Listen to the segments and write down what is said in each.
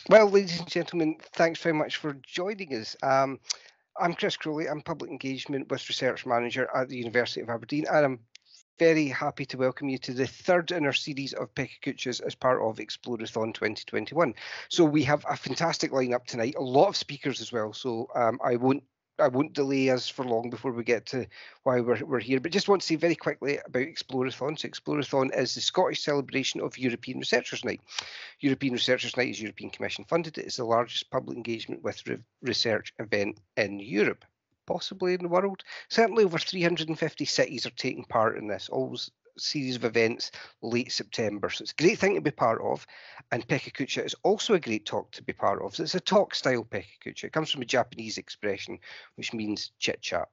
Well, ladies and gentlemen, thanks very much for joining us. I'm Chris Crowley. I'm Public Engagement with Research Manager at the University of Aberdeen, and I'm very happy to welcome you to the third in our series of PechaKuchas as part of Explorathon 2021. So we have a fantastic lineup tonight, a lot of speakers as well. So I won't delay us for long before we get to why we're here, but just want to say very quickly about Explorathon. So Explorathon is the Scottish celebration of European Researchers' Night. European Researchers' Night is European Commission funded. It is the largest public engagement with research event in Europe, possibly in the world. Certainly over 350 cities are taking part in this, always a series of events late September. So it's a great thing to be part of. And PechaKucha is also a great talk to be part of. So it's a talk style PechaKucha. It comes from a Japanese expression, which means chit chat.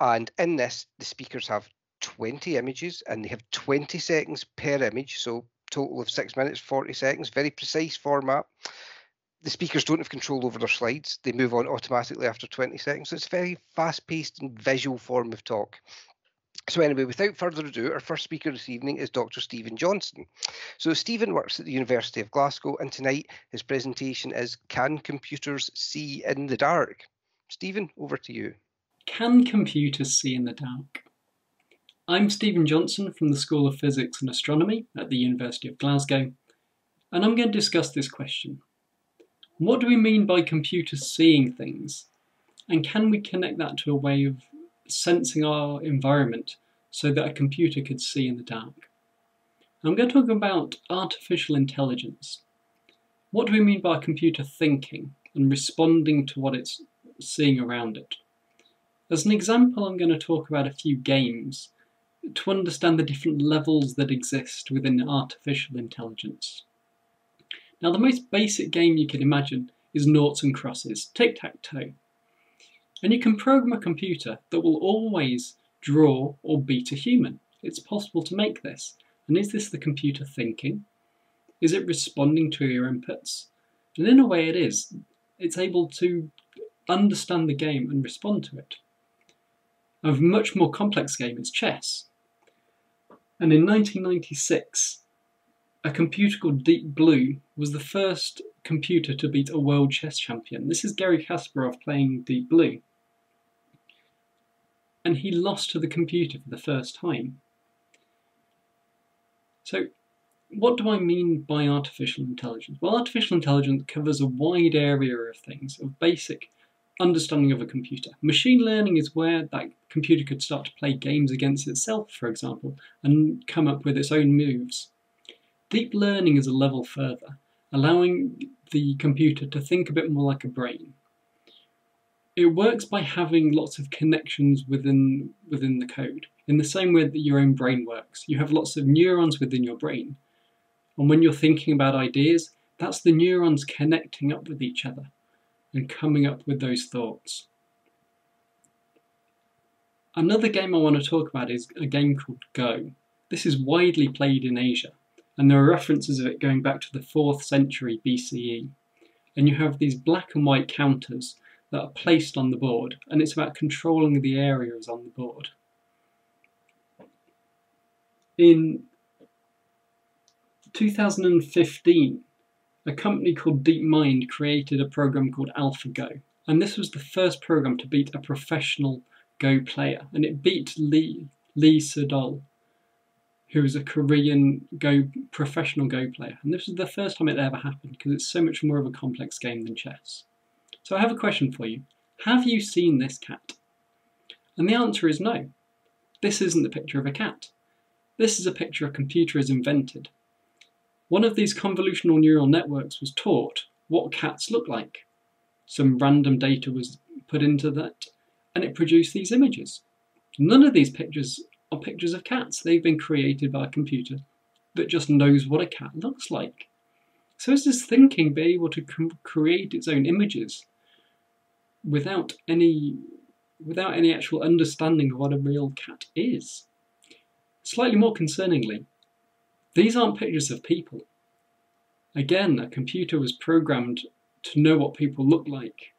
And in this, the speakers have 20 images and they have 20 seconds per image. So total of 6 minutes, 40 seconds, very precise format. The speakers don't have control over their slides. They move on automatically after 20 seconds. So it's a very fast-paced and visual form of talk. So anyway, without further ado, our first speaker this evening is Dr. Stephen Johnson. So Stephen works at the University of Glasgow, and tonight his presentation is Can Computers See in the Dark? Stephen, over to you. Can computers see in the dark? I'm Stephen Johnson from the School of Physics and Astronomy at the University of Glasgow, and I'm going to discuss this question. What do we mean by computers seeing things? And can we connect that to a way of sensing our environment so that a computer could see in the dark? I'm going to talk about artificial intelligence. What do we mean by a computer thinking and responding to what it's seeing around it? As an example, I'm going to talk about a few games to understand the different levels that exist within artificial intelligence. Now, the most basic game you can imagine is noughts and crosses, tic-tac-toe. And you can program a computer that will always draw or beat a human. It's possible to make this. And is this the computer thinking? Is it responding to your inputs? And in a way it is. It's able to understand the game and respond to it. A much more complex game is chess. And in 1996, a computer called Deep Blue was the first computer to beat a world chess champion. This is Garry Kasparov playing Deep Blue. And he lost to the computer for the first time. So, what do I mean by artificial intelligence? Well, artificial intelligence covers a wide area of things, of basic understanding of a computer. Machine learning is where that computer could start to play games against itself, for example, and come up with its own moves. Deep learning is a level further, allowing the computer to think a bit more like a brain. It works by having lots of connections within the code, in the same way that your own brain works. You have lots of neurons within your brain, and when you're thinking about ideas, that's the neurons connecting up with each other and coming up with those thoughts. Another game I want to talk about is a game called Go. This is widely played in Asia, and there are references of it going back to the 4th century BCE. And you have these black and white counters that are placed on the board, and it's about controlling the areas on the board. In 2015, a company called DeepMind created a program called AlphaGo, and this was the first program to beat a professional Go player, and it beat Lee Sedol, who is a Korean professional Go player. And this was the first time it ever happened because it's so much more of a complex game than chess. So I have a question for you. Have you seen this cat? And the answer is no. This isn't the picture of a cat. This is a picture a computer has invented. One of these convolutional neural networks was taught what cats look like. Some random data was put into that, and it produced these images. None of these pictures are pictures of cats. They've been created by a computer that just knows what a cat looks like. So is this thinking be able to create its own images without any actual understanding of what a real cat is? Slightly more concerningly, these aren't pictures of people. Again, a computer was programmed to know what people look like,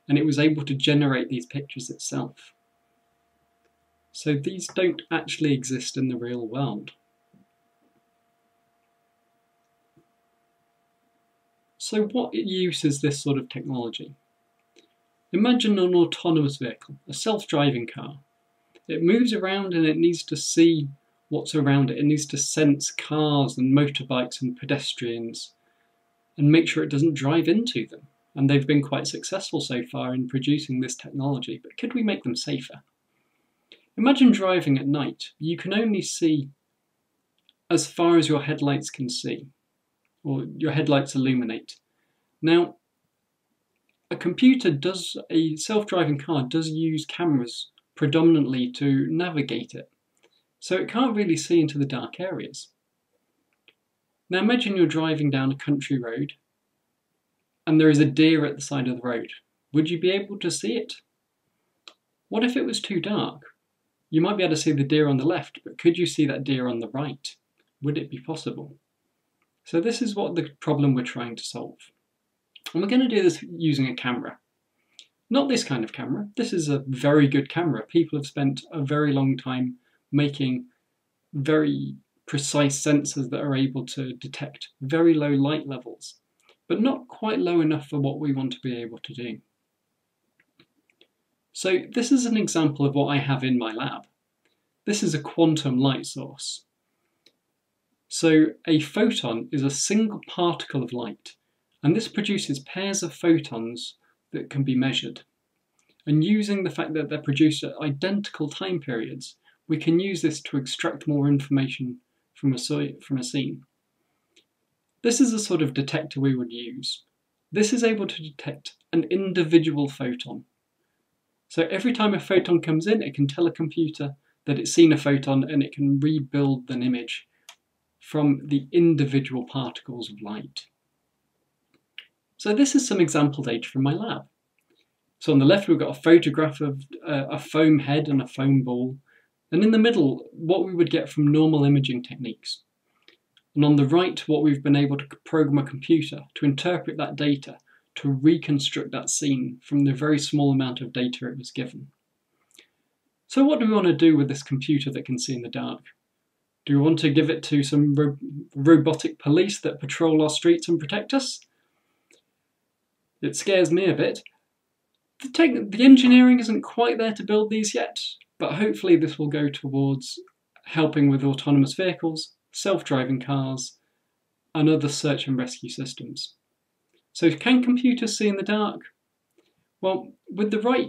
and it was able to generate these pictures itself. So these don't actually exist in the real world. So what use is this sort of technology? Imagine an autonomous vehicle, a self-driving car. It moves around and it needs to see what's around it. It needs to sense cars and motorbikes and pedestrians and make sure it doesn't drive into them. And they've been quite successful so far in producing this technology, but could we make them safer? Imagine driving at night. You can only see as far as your headlights can see, or your headlights illuminate. Now, a self-driving car does use cameras predominantly to navigate it, so it can't really see into the dark areas. Now imagine you're driving down a country road and there is a deer at the side of the road. Would you be able to see it? What if it was too dark? You might be able to see the deer on the left, but could you see that deer on the right? Would it be possible? So this is what the problem we're trying to solve. And we're going to do this using a camera. Not this kind of camera. This is a very good camera. People have spent a very long time making very precise sensors that are able to detect very low light levels, but not quite low enough for what we want to be able to do. So this is an example of what I have in my lab. This is a quantum light source. So a photon is a single particle of light, and this produces pairs of photons that can be measured. And using the fact that they're produced at identical time periods, we can use this to extract more information from a scene. This is the sort of detector we would use. This is able to detect an individual photon. So every time a photon comes in, it can tell a computer that it's seen a photon and it can rebuild an image from the individual particles of light. So this is some example data from my lab. So on the left we've got a photograph of a foam head and a foam ball, and in the middle what we would get from normal imaging techniques. And on the right what we've been able to program a computer to interpret that data to reconstruct that scene from the very small amount of data it was given. So what do we want to do with this computer that can see in the dark? Do we want to give it to some robotic police that patrol our streets and protect us? It scares me a bit. The engineering isn't quite there to build these yet, but hopefully this will go towards helping with autonomous vehicles, self-driving cars, and other search and rescue systems. So can computers see in the dark? Well, with the right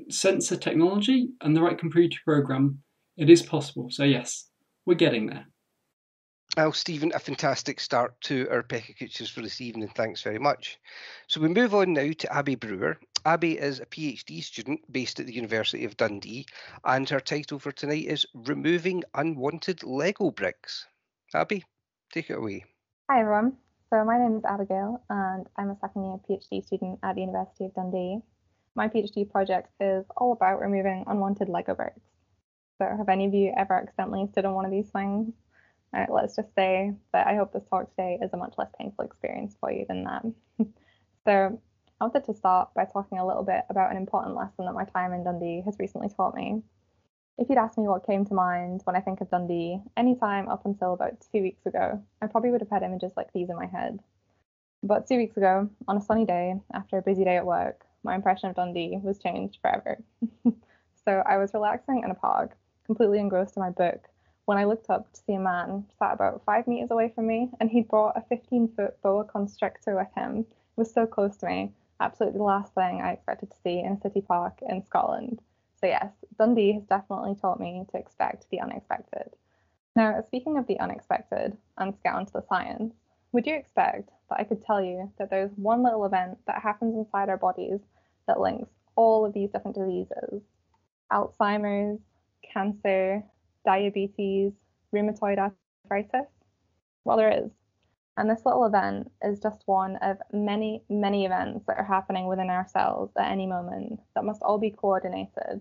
sensor technology and the right computer program, it is possible. So yes, we're getting there. Well, Stephen, a fantastic start to our PechaKuchas for this evening. Thanks very much. So we move on now to Abbie Brewer. Abbie is a PhD student based at the University of Dundee, and her title for tonight is Removing Unwanted Lego Bricks. Abbie, take it away. Hi everyone. So my name is Abigail and I'm a second year PhD student at the University of Dundee. My PhD project is all about removing unwanted Lego bricks. So have any of you ever accidentally stood on one of these things? Let's just say that I hope this talk today is a much less painful experience for you than that. So I wanted to start by talking a little bit about an important lesson that my time in Dundee has recently taught me. If you'd asked me what came to mind when I think of Dundee any time up until about 2 weeks ago, I probably would have had images like these in my head. But 2 weeks ago, on a sunny day, after a busy day at work, my impression of Dundee was changed forever. So I was relaxing in a park, completely engrossed in my book, when I looked up to see a man sat about 5 meters away from me, and he'd brought a 15-foot boa constrictor with him. It was so close to me, absolutely the last thing I expected to see in a city park in Scotland. So yes, Dundee has definitely taught me to expect the unexpected. Now, speaking of the unexpected, and let's get on to the science, would you expect that I could tell you that there's one little event that happens inside our bodies that links all of these different diseases? Alzheimer's, cancer, diabetes, rheumatoid arthritis? Well, there is. And this little event is just one of many, many events that are happening within our cells at any moment that must all be coordinated.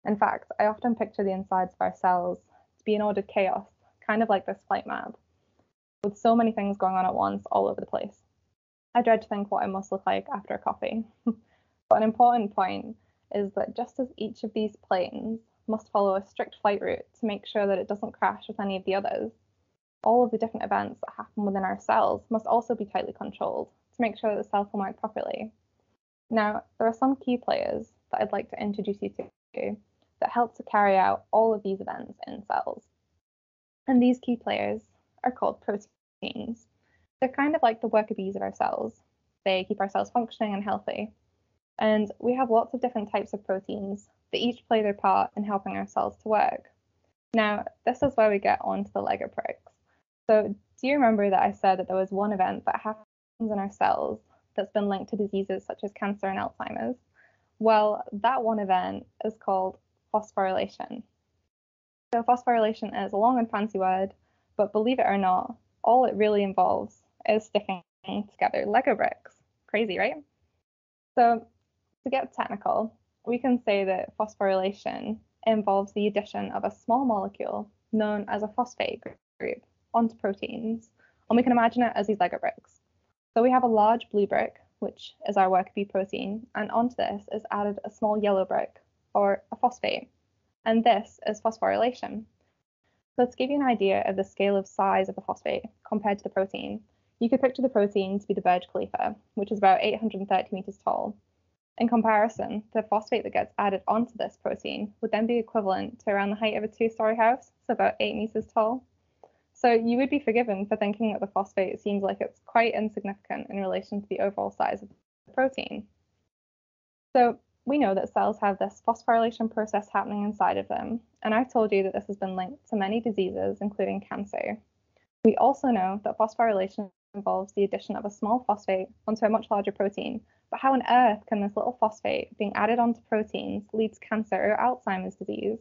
In fact, I often picture the insides of our cells to be in ordered chaos, kind of like this flight map, with so many things going on at once all over the place. I dread to think what it must look like after a coffee. But an important point is that just as each of these planes must follow a strict flight route to make sure that it doesn't crash with any of the others, all of the different events that happen within our cells must also be tightly controlled to make sure that the cell can work properly. Now, there are some key players that I'd like to introduce you to that help to carry out all of these events in cells. And these key players are called proteins. They're kind of like the worker bees of our cells. They keep our cells functioning and healthy. And we have lots of different types of proteins that each play their part in helping our cells to work. Now, this is where we get onto the Lego bricks. So do you remember that I said that there was one event that happens in our cells that's been linked to diseases such as cancer and Alzheimer's? Well, that one event is called phosphorylation. So phosphorylation is a long and fancy word, but believe it or not, all it really involves is sticking together Lego bricks. Crazy, right? So to get technical, we can say that phosphorylation involves the addition of a small molecule known as a phosphate group onto proteins, and we can imagine it as these Lego bricks. So we have a large blue brick, which is our worker bee protein, and onto this is added a small yellow brick, or a phosphate, and this is phosphorylation. So to give you an idea of the scale of size of the phosphate compared to the protein, you could picture the protein to be the Burj Khalifa, which is about 830 meters tall. In comparison, the phosphate that gets added onto this protein would then be equivalent to around the height of a 2-story house, so about 8 meters tall. So you would be forgiven for thinking that the phosphate seems like it's quite insignificant in relation to the overall size of the protein. So we know that cells have this phosphorylation process happening inside of them, and I've told you that this has been linked to many diseases, including cancer. We also know that phosphorylation involves the addition of a small phosphate onto a much larger protein, but how on earth can this little phosphate being added onto proteins lead to cancer or Alzheimer's disease?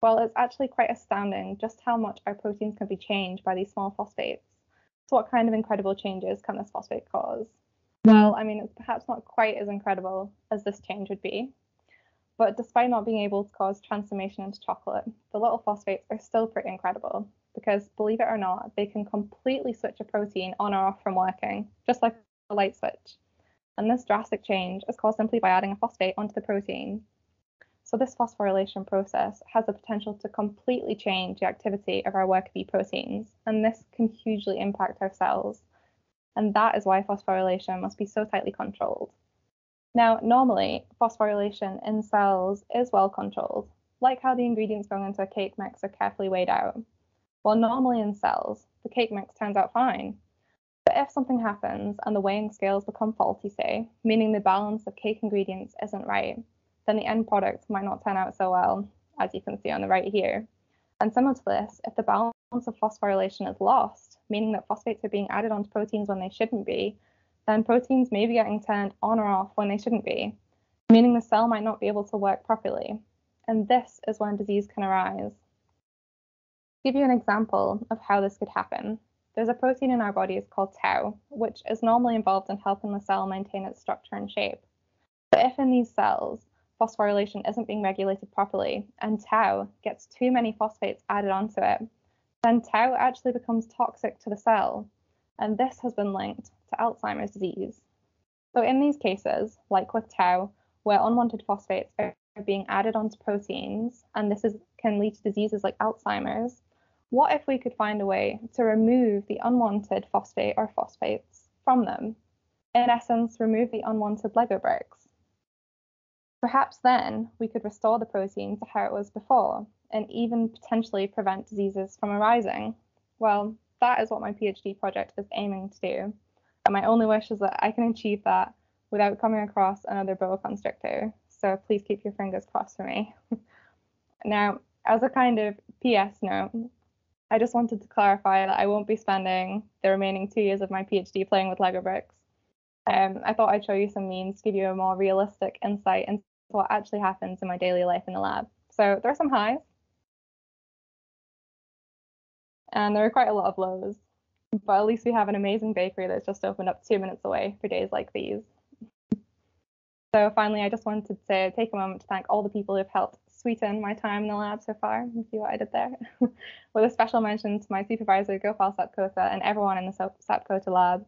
Well, it's actually quite astounding just how much our proteins can be changed by these small phosphates. So what kind of incredible changes can this phosphate cause? Well, I mean, it's perhaps not quite as incredible as this change would be, but despite not being able to cause transformation into chocolate, the little phosphates are still pretty incredible because, believe it or not, they can completely switch a protein on or off from working, just like a light switch. And this drastic change is caused simply by adding a phosphate onto the protein. So this phosphorylation process has the potential to completely change the activity of our worker bee proteins, and this can hugely impact our cells. And that is why phosphorylation must be so tightly controlled. Now, normally, phosphorylation in cells is well controlled, like how the ingredients going into a cake mix are carefully weighed out. While normally in cells, the cake mix turns out fine. But if something happens and the weighing scales become faulty, say, meaning the balance of cake ingredients isn't right, then the end product might not turn out so well, as you can see on the right here. And similar to this, if the balance of phosphorylation is lost, meaning that phosphates are being added onto proteins when they shouldn't be, then proteins may be getting turned on or off when they shouldn't be, meaning the cell might not be able to work properly. And this is when disease can arise. To give you an example of how this could happen, there's a protein in our bodies called tau, which is normally involved in helping the cell maintain its structure and shape. But if in these cells, phosphorylation isn't being regulated properly and tau gets too many phosphates added onto it, then tau actually becomes toxic to the cell, and this has been linked to Alzheimer's disease. So in these cases, like with tau, where unwanted phosphates are being added onto proteins, and this can lead to diseases like Alzheimer's, what if we could find a way to remove the unwanted phosphate or phosphates from them? In essence, remove the unwanted Lego bricks. Perhaps then we could restore the protein to how it was before and even potentially prevent diseases from arising. Well, that is what my PhD project is aiming to do. And my only wish is that I can achieve that without coming across another boa constrictor. So please keep your fingers crossed for me. Now, as a kind of PS note, I just wanted to clarify that I won't be spending the remaining 2 years of my PhD playing with Lego bricks. I thought I'd show you some memes to give you a more realistic insight into what actually happens in my daily life in the lab. So there are some highs, and there are quite a lot of lows, but at least we have an amazing bakery that's just opened up 2 minutes away for days like these. So finally, I just wanted to take a moment to thank all the people who have helped sweeten my time in the lab so far. You see what I did there? With a special mention to my supervisor, Gopal Sapkota, and everyone in the Sapkota lab.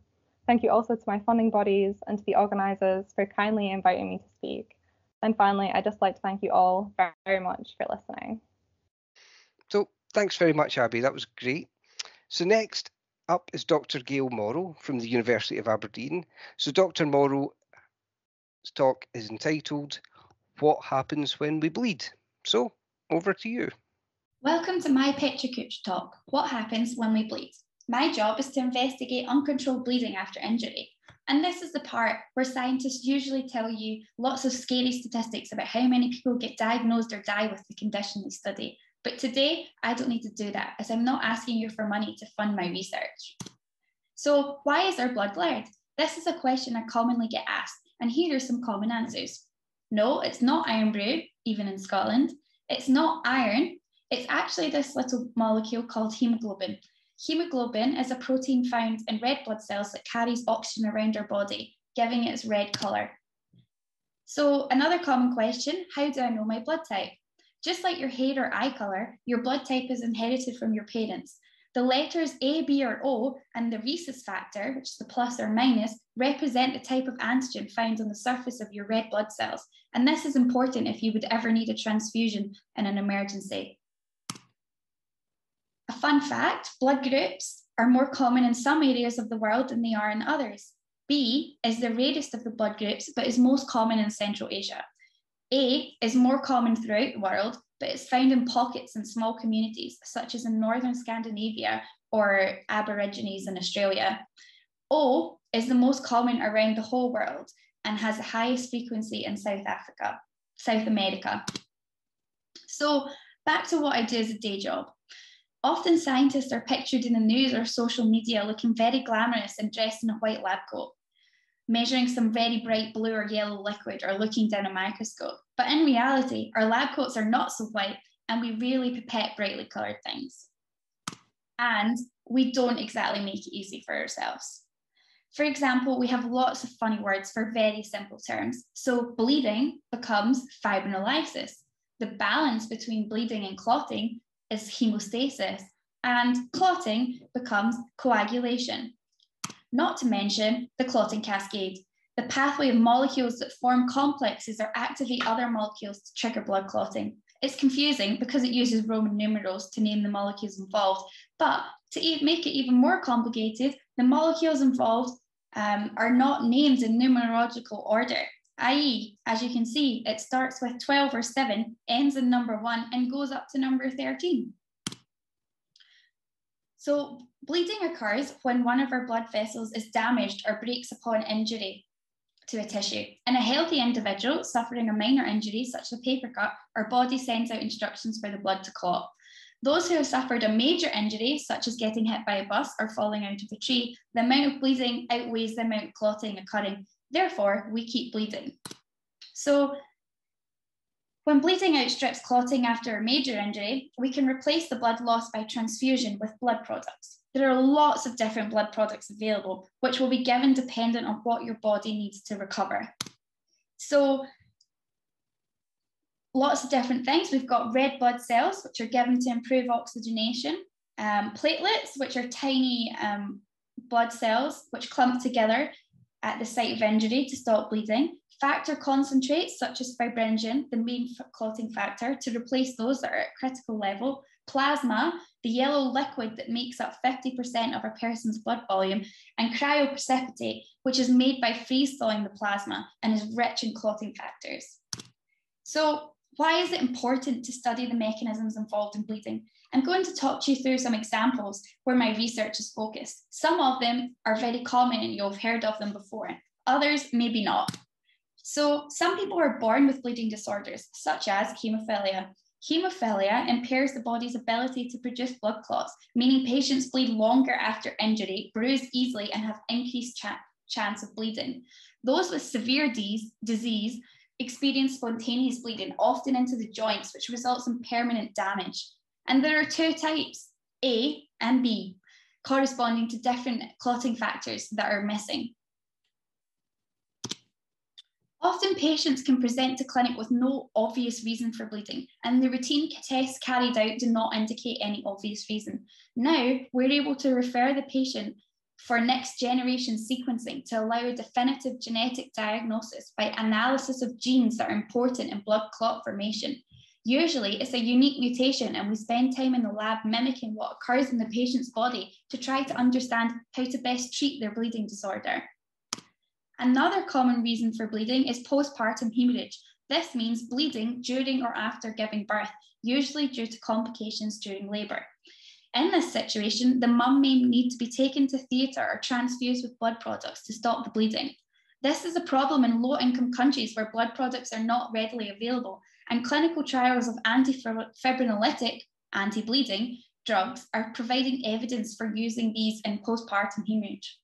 Thank you also to my funding bodies and to the organisers for kindly inviting me to speak. And finally, I'd just like to thank you all very, very much for listening. So thanks very much, Abbie. That was great. So next, up is Dr. Gael Morrow from the University of Aberdeen. So Dr. Morrow's talk is entitled, What Happens When We Bleed? So over to you. Welcome to my PechaKucha talk, What Happens When We Bleed? My job is to investigate uncontrolled bleeding after injury. And this is the part where scientists usually tell you lots of scary statistics about how many people get diagnosed or die with the condition they study. But today, I don't need to do that, as I'm not asking you for money to fund my research. So why is our blood blurred? This is a question I commonly get asked, and here are some common answers. No, it's not iron brew, even in Scotland. It's not iron. It's actually this little molecule called hemoglobin. Hemoglobin is a protein found in red blood cells that carries oxygen around our body, giving it its red colour. So another common question, how do I know my blood type? Just like your hair or eye colour, your blood type is inherited from your parents. The letters A, B, or O and the rhesus factor, which is the plus or minus, represent the type of antigen found on the surface of your red blood cells. And this is important if you would ever need a transfusion in an emergency. A fun fact, blood groups are more common in some areas of the world than they are in others. B is the rarest of the blood groups, but is most common in Central Asia. A is more common throughout the world, but it's found in pockets and small communities, such as in Northern Scandinavia or Aborigines in Australia. O is the most common around the whole world and has the highest frequency in South America. So back to what I do as a day job. Often scientists are pictured in the news or social media looking very glamorous and dressed in a white lab coat, measuring some very bright blue or yellow liquid or looking down a microscope. But in reality, our lab coats are not so white and we really pipette brightly coloured things. And we don't exactly make it easy for ourselves. For example, we have lots of funny words for very simple terms. So bleeding becomes fibrinolysis. The balance between bleeding and clotting is hemostasis, and clotting becomes coagulation. Not to mention the clotting cascade, the pathway of molecules that form complexes or activate other molecules to trigger blood clotting. It's confusing because it uses Roman numerals to name the molecules involved, but to make it even more complicated, the molecules involved are not named in numerological order, i.e., as you can see, it starts with 12 or 7, ends in number 1, and goes up to number 13. So bleeding occurs when one of our blood vessels is damaged or breaks upon injury to a tissue. In a healthy individual suffering a minor injury, such as a paper cut, our body sends out instructions for the blood to clot. Those who have suffered a major injury, such as getting hit by a bus or falling out of a tree, the amount of bleeding outweighs the amount of clotting occurring. Therefore, we keep bleeding. So when bleeding outstrips clotting after a major injury, we can replace the blood lost by transfusion with blood products. There are lots of different blood products available, which will be given dependent on what your body needs to recover. So lots of different things. We've got red blood cells, which are given to improve oxygenation, platelets, which are tiny blood cells which clump together at the site of injury to stop bleeding, factor concentrates such as fibrinogen, the main clotting factor, to replace those that are at critical level, plasma, the yellow liquid that makes up 50% of a person's blood volume, and cryoprecipitate, which is made by freeze-thawing the plasma and is rich in clotting factors. So why is it important to study the mechanisms involved in bleeding? I'm going to talk to you through some examples where my research is focused. Some of them are very common and you'll have heard of them before. Others, maybe not. So some people are born with bleeding disorders, such as hemophilia. Hemophilia impairs the body's ability to produce blood clots, meaning patients bleed longer after injury, bruise easily, and have increased chance of bleeding. Those with severe disease experience spontaneous bleeding, often into the joints, which results in permanent damage. And there are two types, A and B, corresponding to different clotting factors that are missing. Often patients can present to clinic with no obvious reason for bleeding, and the routine tests carried out do not indicate any obvious reason. Now, we're able to refer the patient for next generation sequencing to allow a definitive genetic diagnosis by analysis of genes that are important in blood clot formation. Usually it's a unique mutation, and we spend time in the lab mimicking what occurs in the patient's body to try to understand how to best treat their bleeding disorder. Another common reason for bleeding is postpartum hemorrhage. This means bleeding during or after giving birth, usually due to complications during labour. In this situation, the mum may need to be taken to theatre or transfused with blood products to stop the bleeding. This is a problem in low-income countries where blood products are not readily available, and clinical trials of antifibrinolytic, anti-bleeding drugs are providing evidence for using these in postpartum hemorrhage.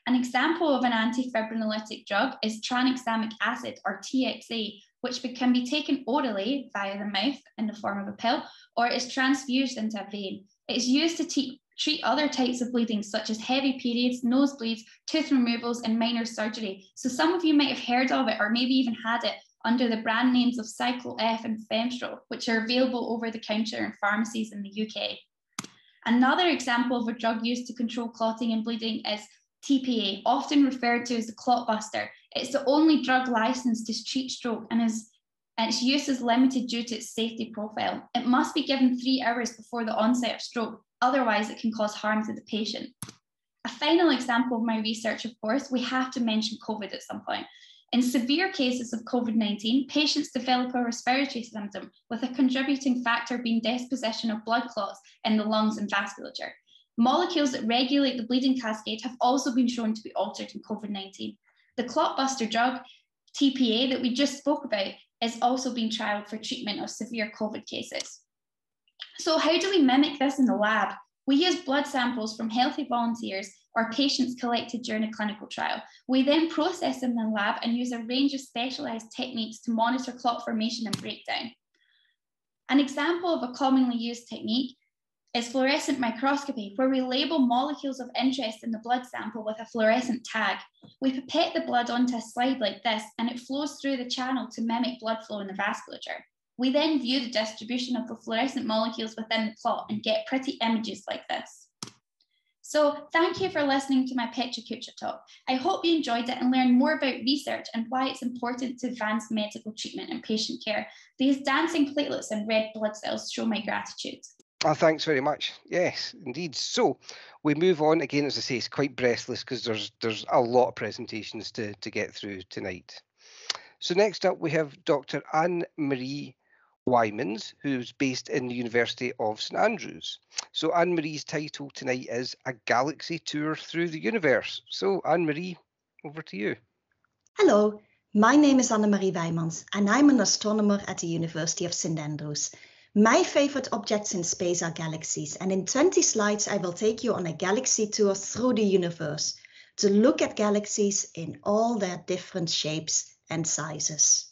An example of an antifibrinolytic drug is tranexamic acid, or TXA, which can be taken orally via the mouth in the form of a pill, or is transfused into a vein. It is used to treat other types of bleeding, such as heavy periods, nosebleeds, tooth removals, and minor surgery. So some of you might have heard of it, or maybe even had it under the brand names of Cyclo-F and Femstro, which are available over the counter in pharmacies in the UK. Another example of a drug used to control clotting and bleeding is TPA, often referred to as the clot buster. It's the only drug licensed to treat stroke, and its use is limited due to its safety profile. It must be given 3 hours before the onset of stroke, otherwise it can cause harm to the patient. A final example of my research, of course, we have to mention COVID at some point. In severe cases of COVID-19, patients develop a respiratory symptom, with a contributing factor being deposition of blood clots in the lungs and vasculature. Molecules that regulate the bleeding cascade have also been shown to be altered in COVID-19. The clotbuster drug, TPA, that we just spoke about, is also being trialled for treatment of severe COVID cases. So how do we mimic this in the lab? We use blood samples from healthy volunteers or patients collected during a clinical trial. We then process them in the lab and use a range of specialized techniques to monitor clot formation and breakdown. An example of a commonly used technique is fluorescent microscopy, where we label molecules of interest in the blood sample with a fluorescent tag. We pipette the blood onto a slide like this, and it flows through the channel to mimic blood flow in the vasculature. We then view the distribution of the fluorescent molecules within the clot and get pretty images like this. So thank you for listening to my PechaKucha talk. I hope you enjoyed it and learned more about research and why it's important to advance medical treatment and patient care. These dancing platelets and red blood cells show my gratitude. Oh, thanks very much. Yes, indeed. So we move on again. As I say, it's quite breathless because there's a lot of presentations to get through tonight. So next up we have Dr. Anne-Marie Weijmans, who's based in the University of St Andrews. So Anne-Marie's title tonight is A Galaxy Tour Through the Universe. So Anne-Marie, over to you. Hello, my name is Anne-Marie Weijmans and I'm an astronomer at the University of St Andrews. My favorite objects in space are galaxies, and in 20 slides I will take you on a galaxy tour through the universe to look at galaxies in all their different shapes and sizes.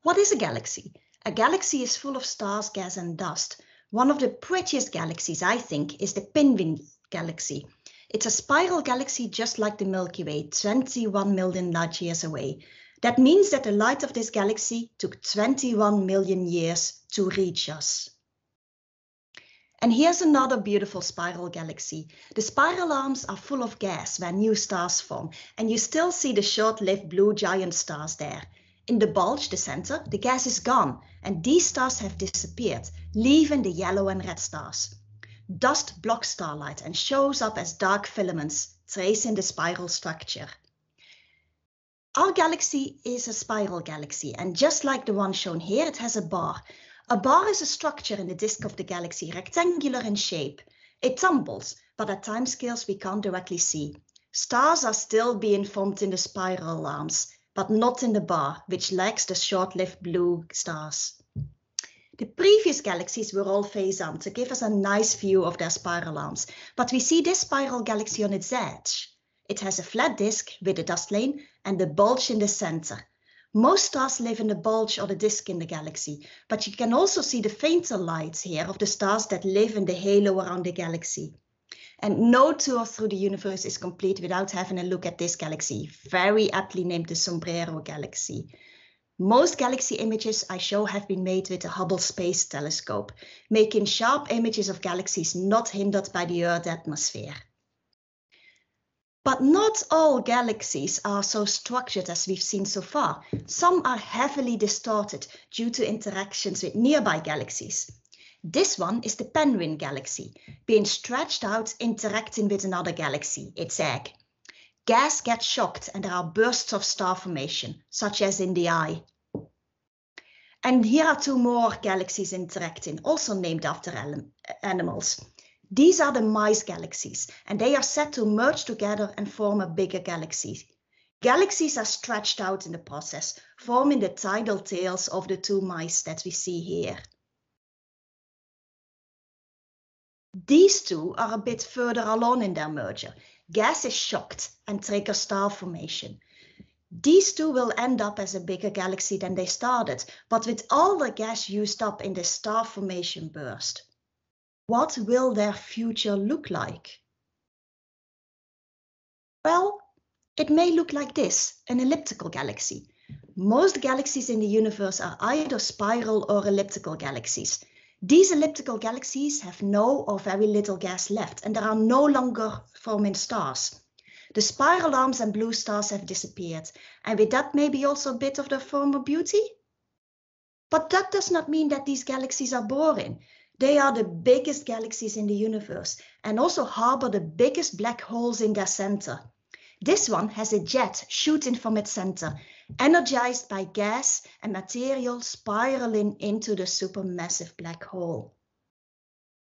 What is a galaxy? A galaxy is full of stars, gas and dust. One of the prettiest galaxies, I think, is the Pinwin galaxy. It's a spiral galaxy just like the Milky Way, 21 million light years away. That means that the light of this galaxy took 21 million years to reach us. And here's another beautiful spiral galaxy. The spiral arms are full of gas where new stars form, and you still see the short-lived blue giant stars there. In the bulge, the center, the gas is gone, and these stars have disappeared, leaving the yellow and red stars. Dust blocks starlight and shows up as dark filaments, tracing the spiral structure. Our galaxy is a spiral galaxy, and just like the one shown here, it has a bar. A bar is a structure in the disk of the galaxy, rectangular in shape. It tumbles, but at timescales we can't directly see. Stars are still being formed in the spiral arms, but not in the bar, which lacks the short-lived blue stars. The previous galaxies were all face-on to give us a nice view of their spiral arms, but we see this spiral galaxy on its edge. It has a flat disk with a dust lane and the bulge in the center. Most stars live in the bulge or the disk in the galaxy, but you can also see the fainter lights here of the stars that live in the halo around the galaxy. And no tour through the universe is complete without having a look at this galaxy, very aptly named the Sombrero Galaxy. Most galaxy images I show have been made with the Hubble Space Telescope, making sharp images of galaxies not hindered by the Earth atmosphere. But not all galaxies are so structured as we've seen so far. Some are heavily distorted due to interactions with nearby galaxies. This one is the Penguin Galaxy, being stretched out, interacting with another galaxy, its egg. Gas gets shocked and there are bursts of star formation, such as in the Eye. And here are two more galaxies interacting, also named after animals. These are the mice galaxies, and they are set to merge together and form a bigger galaxy. Galaxies are stretched out in the process, forming the tidal tails of the two mice that we see here. These two are a bit further along in their merger. Gas is shocked and triggers star formation. These two will end up as a bigger galaxy than they started, but with all the gas used up in the star formation burst. What will their future look like? Well, it may look like this, an elliptical galaxy. Most galaxies in the universe are either spiral or elliptical galaxies. These elliptical galaxies have no or very little gas left, and there are no longer forming stars. The spiral arms and blue stars have disappeared, and with that maybe also a bit of their former beauty? But that does not mean that these galaxies are boring. They are the biggest galaxies in the universe and also harbor the biggest black holes in their center. This one has a jet shooting from its center, energized by gas and material spiraling into the supermassive black hole.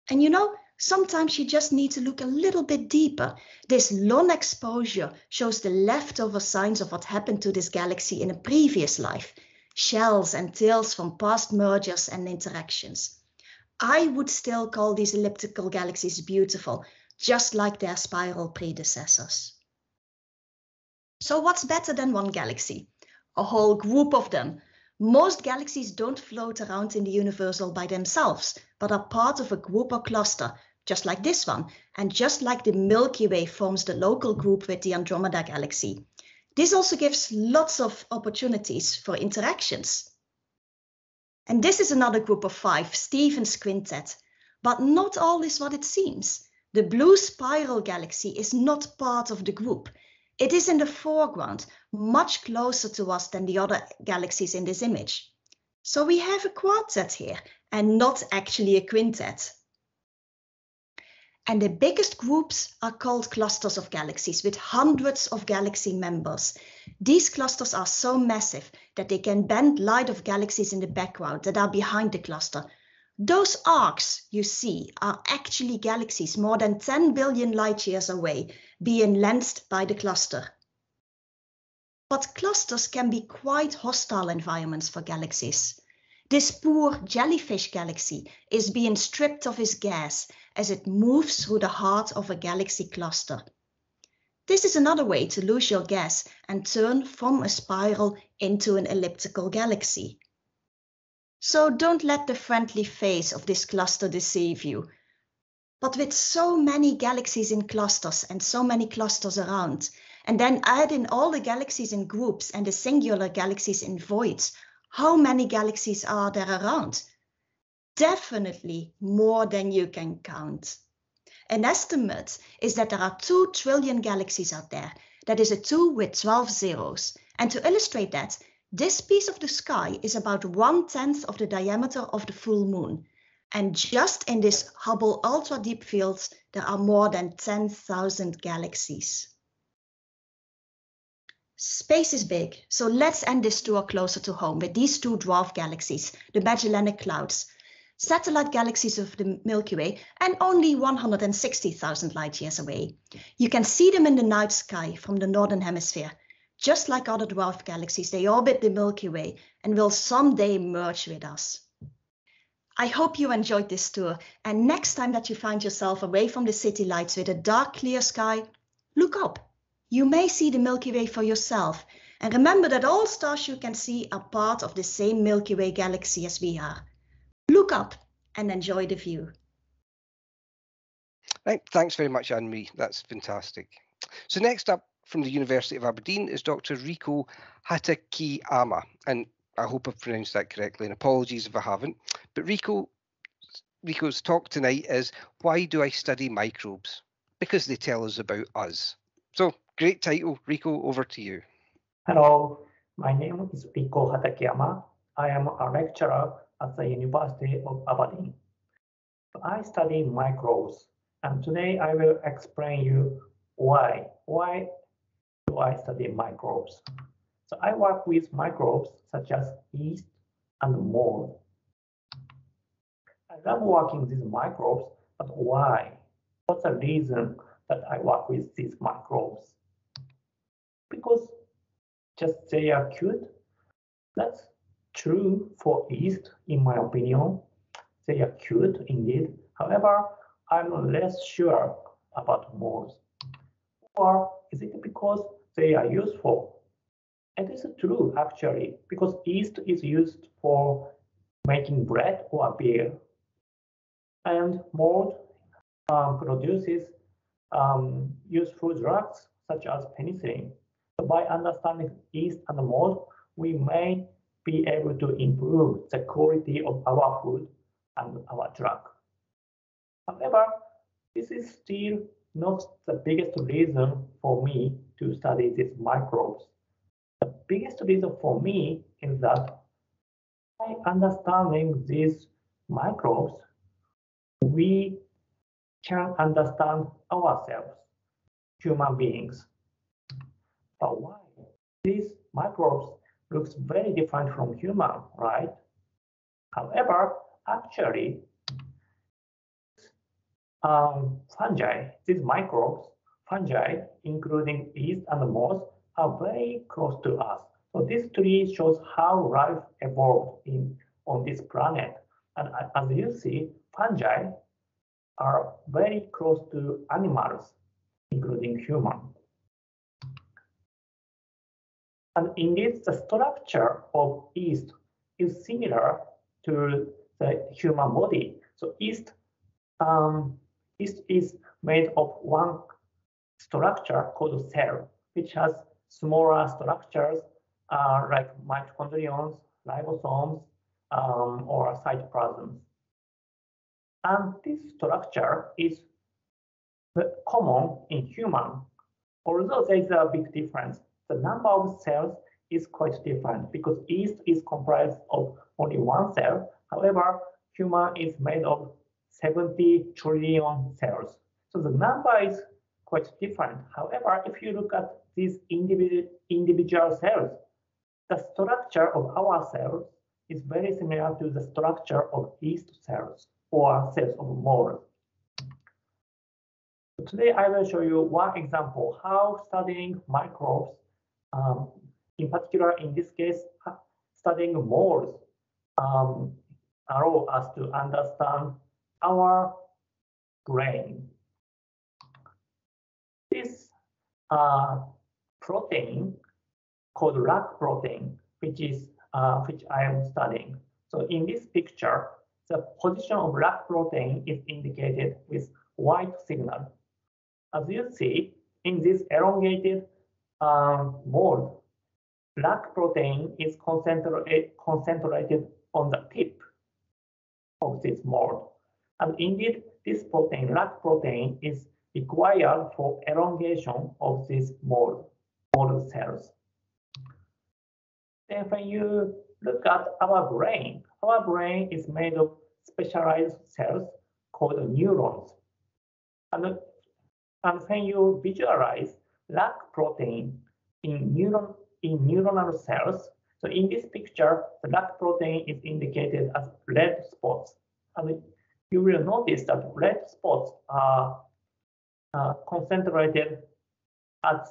And you know, sometimes you just need to look a little bit deeper. This long exposure shows the leftover signs of what happened to this galaxy in a previous life, shells and tails from past mergers and interactions. I would still call these elliptical galaxies beautiful, just like their spiral predecessors. So what's better than one galaxy? A whole group of them. Most galaxies don't float around in the universe all by themselves, but are part of a group or cluster, just like this one, and just like the Milky Way forms the local group with the Andromeda Galaxy. This also gives lots of opportunities for interactions. And this is another group of 5, Stephen's Quintet. But not all is what it seems. The blue spiral galaxy is not part of the group. It is in the foreground, much closer to us than the other galaxies in this image. So we have a quartet here, and not actually a quintet. And the biggest groups are called clusters of galaxies with hundreds of galaxy members. These clusters are so massive that they can bend light of galaxies in the background that are behind the cluster. Those arcs you see are actually galaxies more than 10 billion light years away, being lensed by the cluster. But clusters can be quite hostile environments for galaxies. This poor jellyfish galaxy is being stripped of its gas as it moves through the heart of a galaxy cluster. This is another way to lose your gas and turn from a spiral into an elliptical galaxy. So don't let the friendly face of this cluster deceive you. But with so many galaxies in clusters and so many clusters around, and then add in all the galaxies in groups and the singular galaxies in voids, how many galaxies are there around? Definitely more than you can count. An estimate is that there are 2 trillion galaxies out there. That is a 2 with 12 zeros. And to illustrate that, this piece of the sky is about 1/10 of the diameter of the full moon. And just in this Hubble Ultra Deep Field, there are more than 10,000 galaxies. Space is big, so let's end this tour closer to home with these 2 dwarf galaxies, the Magellanic Clouds, satellite galaxies of the Milky Way and only 160,000 light years away. You can see them in the night sky from the northern hemisphere. Just like other dwarf galaxies, they orbit the Milky Way and will someday merge with us. I hope you enjoyed this tour, and next time that you find yourself away from the city lights with a dark, clear sky, look up. You may see the Milky Way for yourself, and remember that all stars you can see are part of the same Milky Way galaxy as we are. Look up and enjoy the view. Right, thanks very much, Anne-Marie. That's fantastic. So next up from the University of Aberdeen is Dr. Riko Hatakeyama, and I hope I've pronounced that correctly, and apologies if I haven't. But Riko's talk tonight is, why do I study microbes? Because they tell us about us. So Great title. Riko, over to you. Hello, my name is Riko Hatakeyama. I am a lecturer at the University of Aberdeen. I study microbes, and today I will explain you why. Why do I study microbes? So I work with microbes such as yeast and mold. I love working with these microbes, but why? What's the reason that I work with these microbes? Because just they are cute? That's true for yeast, in my opinion. They are cute indeed. However, I'm less sure about molds. Or is it because they are useful? It is true, actually, because yeast is used for making bread or beer. And mold produces useful drugs such as penicillin. So by understanding yeast and mold, we may be able to improve the quality of our food and our drug. However, this is still not the biggest reason for me to study these microbes. The biggest reason for me is that by understanding these microbes, we can understand ourselves, human beings. But why? These microbes looks very different from human, right? However, actually, fungi, these microbes, fungi, including yeast and mold, are very close to us. So this tree shows how life evolved on this planet. And as you see, fungi are very close to animals, including human. And indeed, the structure of yeast is similar to the human body. So yeast is made of one structure called cell, which has smaller structures like mitochondria, ribosomes, or cytoplasms. And this structure is common in human, although there is a big difference. The number of cells is quite different because yeast is comprised of only one cell. However, human is made of 70 trillion cells. So the number is quite different. However, if you look at these individual cells, the structure of our cells is very similar to the structure of yeast cells or cells of mold. Today, I will show you one example how studying microbes, in particular, in this case, studying molds, allow us to understand our brain. This protein called lac protein, which I am studying. So in this picture, the position of lac protein is indicated with white signal. As you see, in this elongated mold, lac protein is concentrated on the tip of this mold. And indeed, this protein, lac protein, is required for elongation of this mold cells. Then when you look at our brain is made of specialized cells called neurons. And when you visualize lac protein in neuronal cells, so in this picture, the lac protein is indicated as red spots. And you will notice that red spots are concentrated at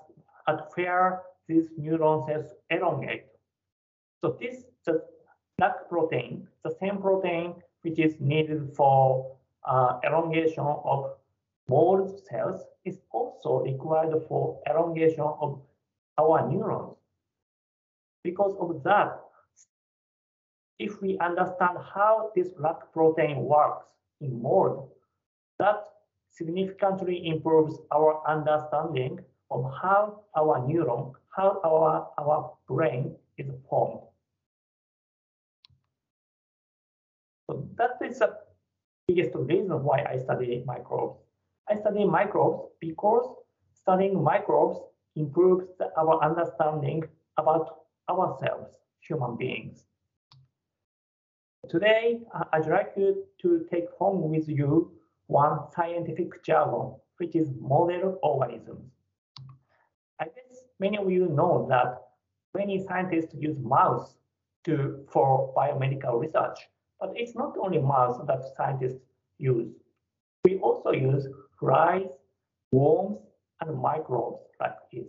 where these neuron cells elongate. So the lac protein, the same protein which is needed for elongation of mold cells, is also required for elongation of our neurons. Because of that, if we understand how this lac protein works in mold, that significantly improves our understanding of how our neuron, how our brain is formed. So that is the biggest reason why I study microbes. I study microbes because studying microbes improves our understanding about ourselves, human beings. Today, I'd like you to take home with you one scientific jargon, which is model organisms. I guess many of you know that many scientists use mouse for biomedical research, but it's not only mouse that scientists use. We also use flies, worms, and microbes like this.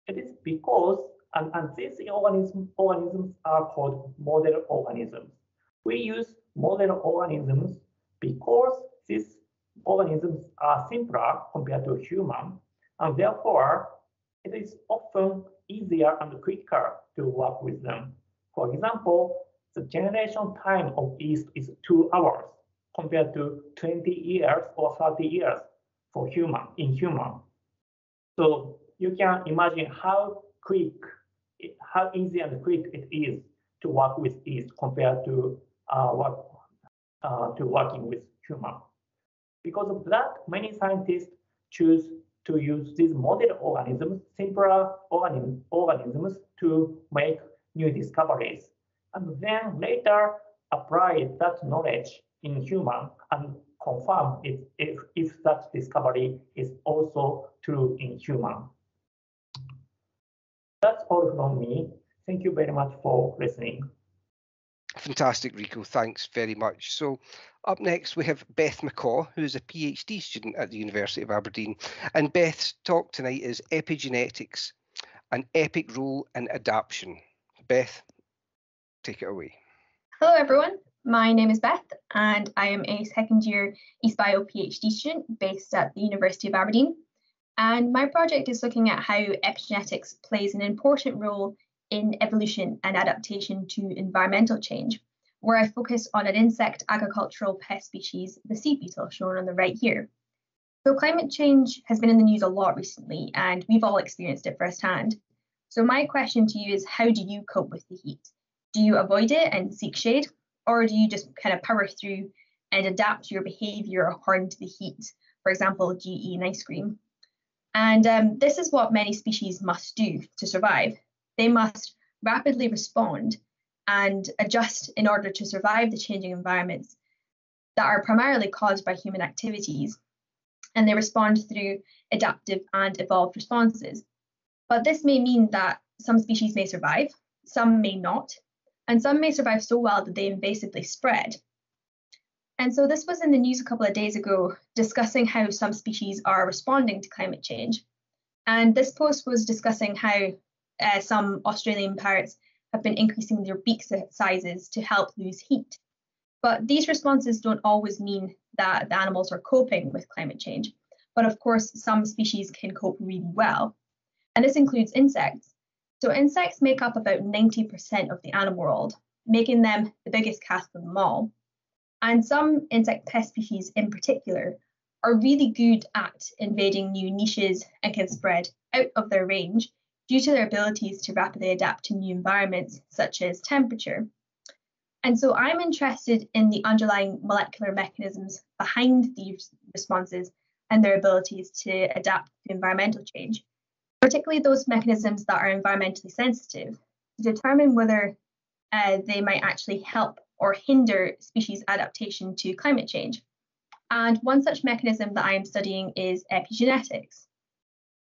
It is because, and these organisms are called model organisms. We use model organisms because these organisms are simpler compared to human, and therefore it is often easier and quicker to work with them. For example, the generation time of yeast is 2 hours compared to 20 years or 30 years for in human. So you can imagine how easy and quick it is to work with yeast compared to working with human. Because of that, many scientists choose to use these model organisms, simpler organisms, to make new discoveries, and then later apply that knowledge in human and confirm if that discovery is also true in human. That's all from me. Thank you very much for listening. Fantastic, Riko. Thanks very much. So up next, we have Beth McCaw, who is a PhD student at the University of Aberdeen. And Beth's talk tonight is Epigenetics, an epic role in adaptation. Beth, take it away. Hello, everyone. My name is Beth, and I am a second-year East Bio PhD student based at the University of Aberdeen. And my project is looking at how epigenetics plays an important role in evolution and adaptation to environmental change, where I focus on an insect agricultural pest species, the sea beetle, shown on the right here. So climate change has been in the news a lot recently, and we've all experienced it firsthand. So my question to you is, how do you cope with the heat? Do you avoid it and seek shade, or do you just kind of power through and adapt your behavior according to the heat? For example, do you eat an ice cream? And this is what many species must do to survive. They must rapidly respond and adjust in order to survive the changing environments that are primarily caused by human activities. And they respond through adaptive and evolved responses. But this may mean that some species may survive, some may not, and some may survive so well that they invasively spread. And so this was in the news a couple of days ago, discussing how some species are responding to climate change. And this post was discussing how some Australian parrots have been increasing their beak sizes to help lose heat. But these responses don't always mean that the animals are coping with climate change. But of course, some species can cope really well. And this includes insects. So insects make up about 90% of the animal world, making them the biggest caste of them all. And some insect pest species in particular are really good at invading new niches and can spread out of their range due to their abilities to rapidly adapt to new environments, such as temperature. And so I'm interested in the underlying molecular mechanisms behind these responses and their abilities to adapt to environmental change, particularly those mechanisms that are environmentally sensitive, to determine whether they might actually help or hinder species adaptation to climate change. And one such mechanism that I am studying is epigenetics.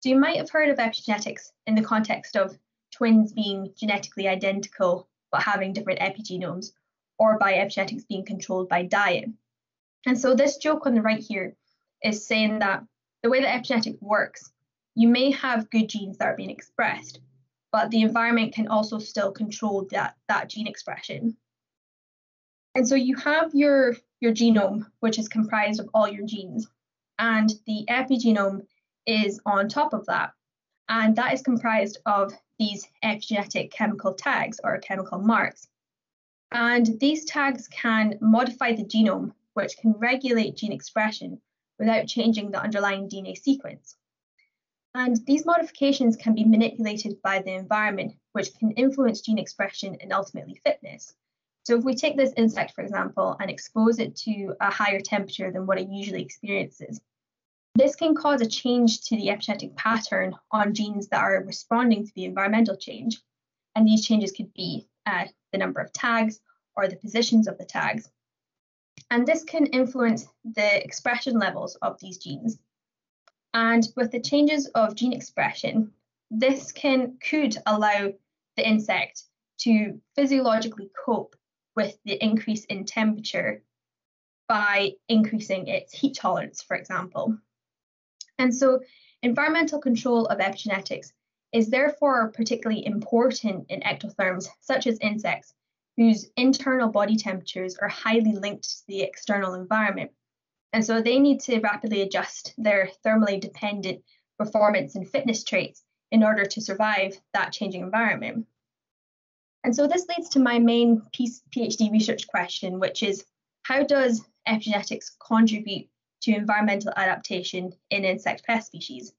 So you might have heard of epigenetics in the context of twins being genetically identical but having different epigenomes, or by epigenetics being controlled by diet. And so this joke on the right here is saying that the way that epigenetics works, you may have good genes that are being expressed, but the environment can also still control that gene expression. And so you have your genome, which is comprised of all your genes, and the epigenome is on top of that. And that is comprised of these epigenetic chemical tags or chemical marks. And these tags can modify the genome, which can regulate gene expression without changing the underlying DNA sequence. And these modifications can be manipulated by the environment, which can influence gene expression and ultimately fitness. So if we take this insect, for example, and expose it to a higher temperature than what it usually experiences, This can cause a change to the epigenetic pattern on genes that are responding to the environmental change. And these changes could be the number of tags or the positions of the tags. And this can influence the expression levels of these genes. And with the changes of gene expression, this could allow the insect to physiologically cope with the increase in temperature by increasing its heat tolerance, for example. And so environmental control of epigenetics is therefore particularly important in ectotherms, such as insects, whose internal body temperatures are highly linked to the external environment. And so they need to rapidly adjust their thermally dependent performance and fitness traits in order to survive that changing environment. And so this leads to my main PhD research question, which is, how does epigenetics contribute to environmental adaptation in insect pest species?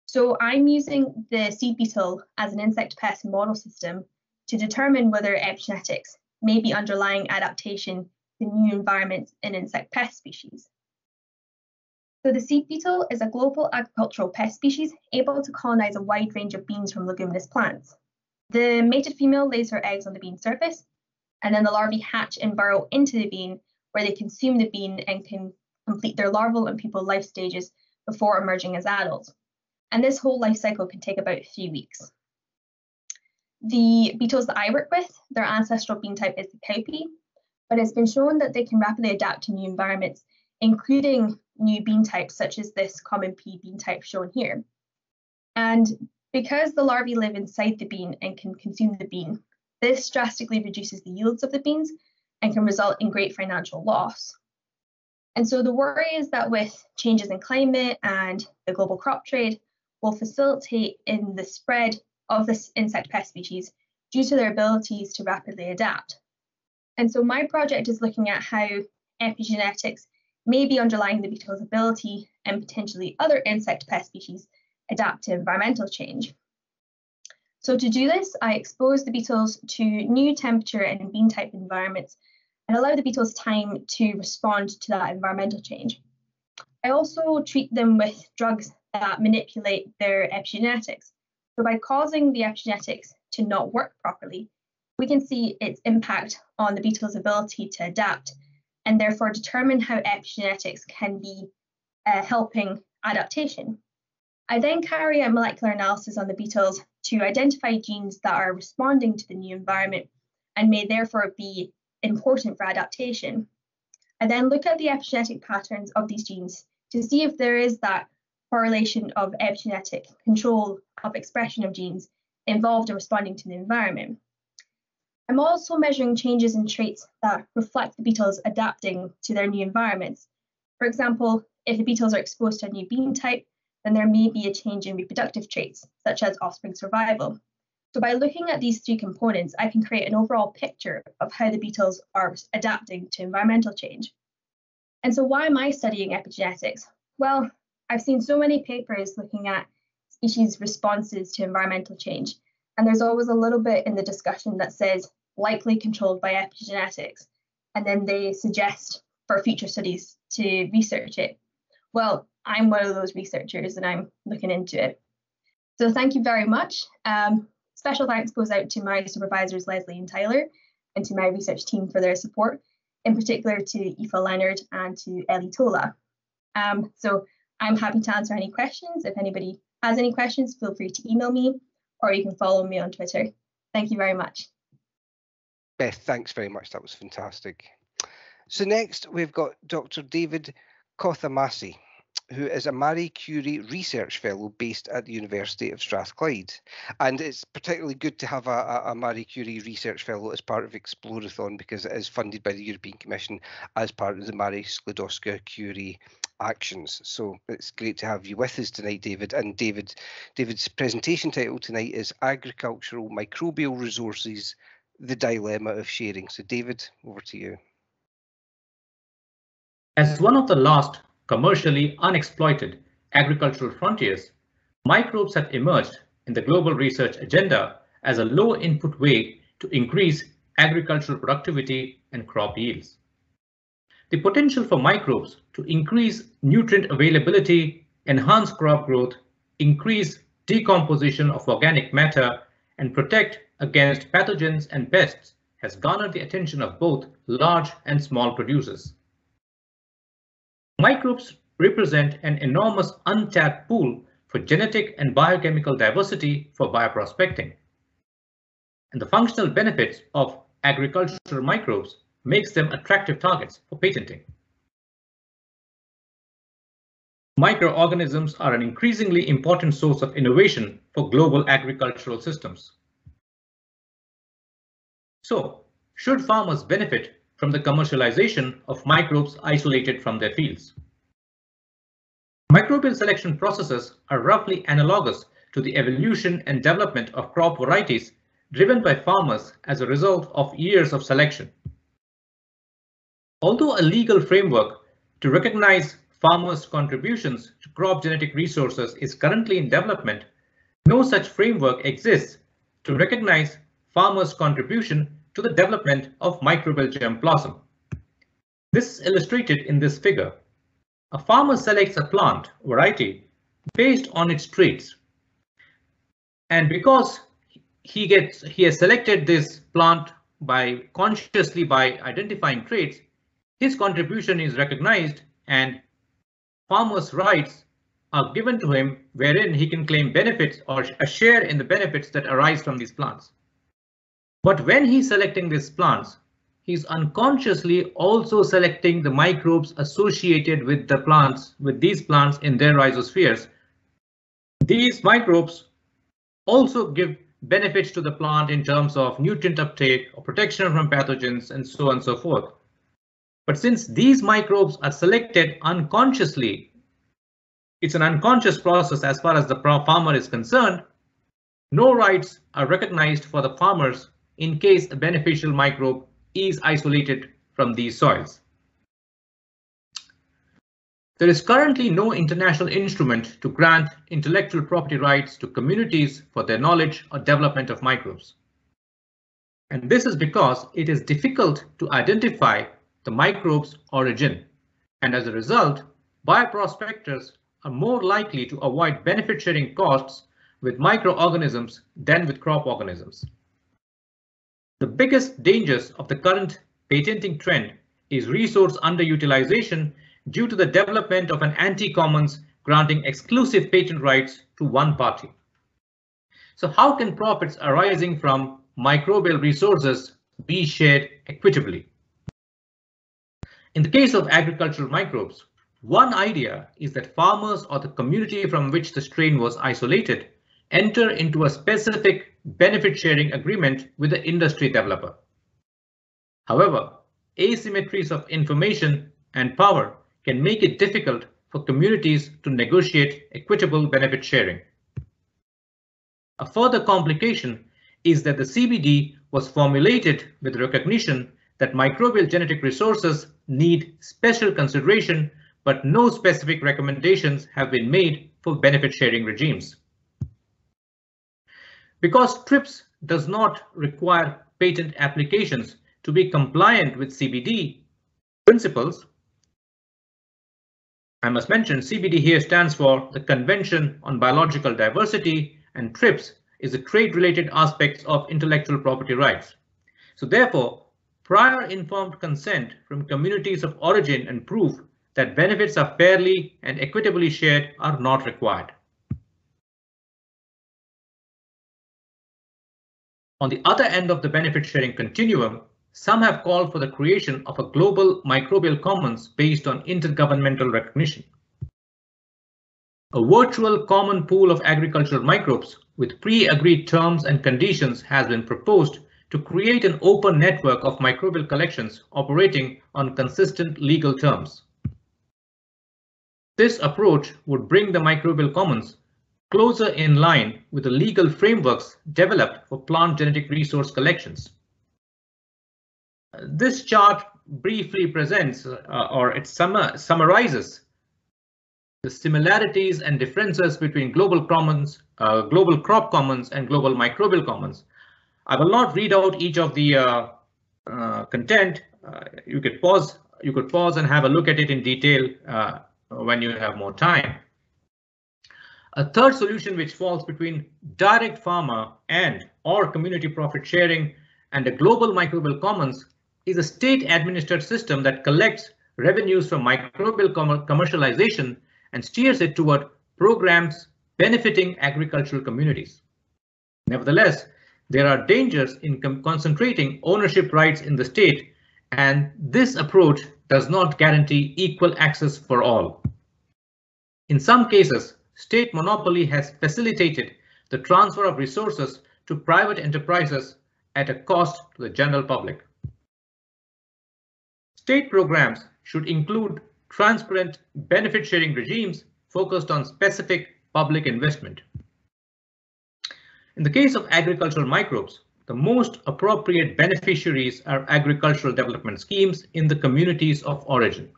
So I'm using the seed beetle as an insect pest model system to determine whether epigenetics may be underlying adaptation to new environments in insect pest species. So the seed beetle is a global agricultural pest species able to colonize a wide range of beans from leguminous plants. The mated female lays her eggs on the bean surface, and then the larvae hatch and burrow into the bean, where they consume the bean and can complete their larval and pupal life stages before emerging as adults. And this whole life cycle can take about 3 weeks. The beetles that I work with, their ancestral bean type is the cowpea, but it's been shown that they can rapidly adapt to new environments, including new bean types such as this common pea bean type shown here. And because the larvae live inside the bean and can consume the bean, this drastically reduces the yields of the beans and can result in great financial loss. And so the worry is that with changes in climate and the global crop trade will facilitate in the spread of this insect pest species due to their abilities to rapidly adapt. And so my project is looking at how epigenetics may be underlying the beetle's ability and potentially other insect pest species adapt to environmental change. So to do this, I expose the beetles to new temperature and bean type environments and allow the beetles time to respond to that environmental change. I also treat them with drugs that manipulate their epigenetics. So by causing the epigenetics to not work properly, we can see its impact on the beetle's ability to adapt and therefore determine how epigenetics can be helping adaptation. I then carry out molecular analysis on the beetles to identify genes that are responding to the new environment and may therefore be important for adaptation. I then look at the epigenetic patterns of these genes to see if there is that correlation of epigenetic control of expression of genes involved in responding to the environment. I'm also measuring changes in traits that reflect the beetles adapting to their new environments. For example, if the beetles are exposed to a new bean type, then there may be a change in reproductive traits, such as offspring survival. So by looking at these 3 components, I can create an overall picture of how the beetles are adapting to environmental change. And so why am I studying epigenetics? Well, I've seen so many papers looking at species responses to environmental change, and there's always a little bit in the discussion that says likely controlled by epigenetics, and then they suggest for future studies to research it. Well, I'm one of those researchers and I'm looking into it. So thank you very much. Special thanks goes out to my supervisors, Leslie and Tyler, and to my research team for their support, in particular to Aoife Leonard and to Ellie Tola. So I'm happy to answer any questions. If anybody has any questions, feel free to email me or you can follow me on Twitter. Thank you very much. Beth, thanks very much. That was fantastic. So next we've got Dr. David Kothamasi, who is a Marie Curie Research Fellow based at the University of Strathclyde. And it's particularly good to have a Marie Curie Research Fellow as part of Explorathon because it is funded by the European Commission as part of the Marie Sklodowska-Curie actions. So it's great to have you with us tonight, David. And David's presentation title tonight is Agricultural Microbial Resources, the Dilemma of Sharing. So David, over to you. As one of the last commercially unexploited agricultural frontiers, microbes have emerged in the global research agenda as a low input way to increase agricultural productivity and crop yields. The potential for microbes to increase nutrient availability, enhance crop growth, increase decomposition of organic matter, and protect against pathogens and pests has garnered the attention of both large and small producers. Microbes represent an enormous untapped pool for genetic and biochemical diversity for bioprospecting. And the functional benefits of agricultural microbes makes them attractive targets for patenting. Microorganisms are an increasingly important source of innovation for global agricultural systems. So, should farmers benefit from the commercialization of microbes isolated from their fields? Microbial selection processes are roughly analogous to the evolution and development of crop varieties driven by farmers as a result of years of selection. Although a legal framework to recognize farmers' contributions to crop genetic resources is currently in development, no such framework exists to recognize farmers' contribution to the development of microbial germplasm. This is illustrated in this figure. A farmer selects a plant variety based on its traits. And because he has selected this plant consciously by identifying traits, his contribution is recognized and farmers' rights are given to him wherein he can claim benefits or a share in the benefits that arise from these plants. But when he's selecting these plants, he's unconsciously also selecting the microbes associated with the plants, with these plants in their rhizospheres. These microbes also give benefits to the plant in terms of nutrient uptake or protection from pathogens and so on and so forth. But since these microbes are selected unconsciously, it's an unconscious process as far as the farmer is concerned, no rights are recognized for the farmers in case a beneficial microbe is isolated from these soils. There is currently no international instrument to grant intellectual property rights to communities for their knowledge or development of microbes. And this is because it is difficult to identify the microbe's origin, and as a result, bioprospectors are more likely to avoid benefit sharing costs with microorganisms than with crop organisms. The biggest dangers of the current patenting trend is resource underutilization due to the development of an anti-commons granting exclusive patent rights to one party. So how can profits arising from microbial resources be shared equitably? In the case of agricultural microbes, one idea is that farmers or the community from which the strain was isolated enter into a specific benefit sharing agreement with the industry developer. However, asymmetries of information and power can make it difficult for communities to negotiate equitable benefit sharing. A further complication is that the CBD was formulated with recognition that microbial genetic resources need special consideration, but no specific recommendations have been made for benefit sharing regimes. Because TRIPS does not require patent applications to be compliant with CBD principles, I must mention CBD here stands for the Convention on Biological Diversity, and TRIPS is the trade-related aspects of intellectual property rights. So therefore, prior informed consent from communities of origin and proof that benefits are fairly and equitably shared are not required. On the other end of the benefit sharing continuum, some have called for the creation of a global microbial commons based on intergovernmental recognition. A virtual common pool of agricultural microbes with pre-agreed terms and conditions has been proposed to create an open network of microbial collections operating on consistent legal terms. This approach would bring the microbial commons closer in line with the legal frameworks developed for plant genetic resource collections. This chart briefly presents or it summarizes the similarities and differences between global commons, global crop commons and global microbial commons. I will not read out each of the content. You could pause and have a look at it in detail when you have more time. A third solution, which falls between direct pharma and/or community profit sharing and a global microbial commons, is a state-administered system that collects revenues from microbial commercialization and steers it toward programs benefiting agricultural communities. Nevertheless, there are dangers in concentrating ownership rights in the state, and this approach does not guarantee equal access for all. In some cases, state monopoly has facilitated the transfer of resources to private enterprises at a cost to the general public. State programs should include transparent benefit-sharing regimes focused on specific public investment. In the case of agricultural microbes, the most appropriate beneficiaries are agricultural development schemes in the communities of origin.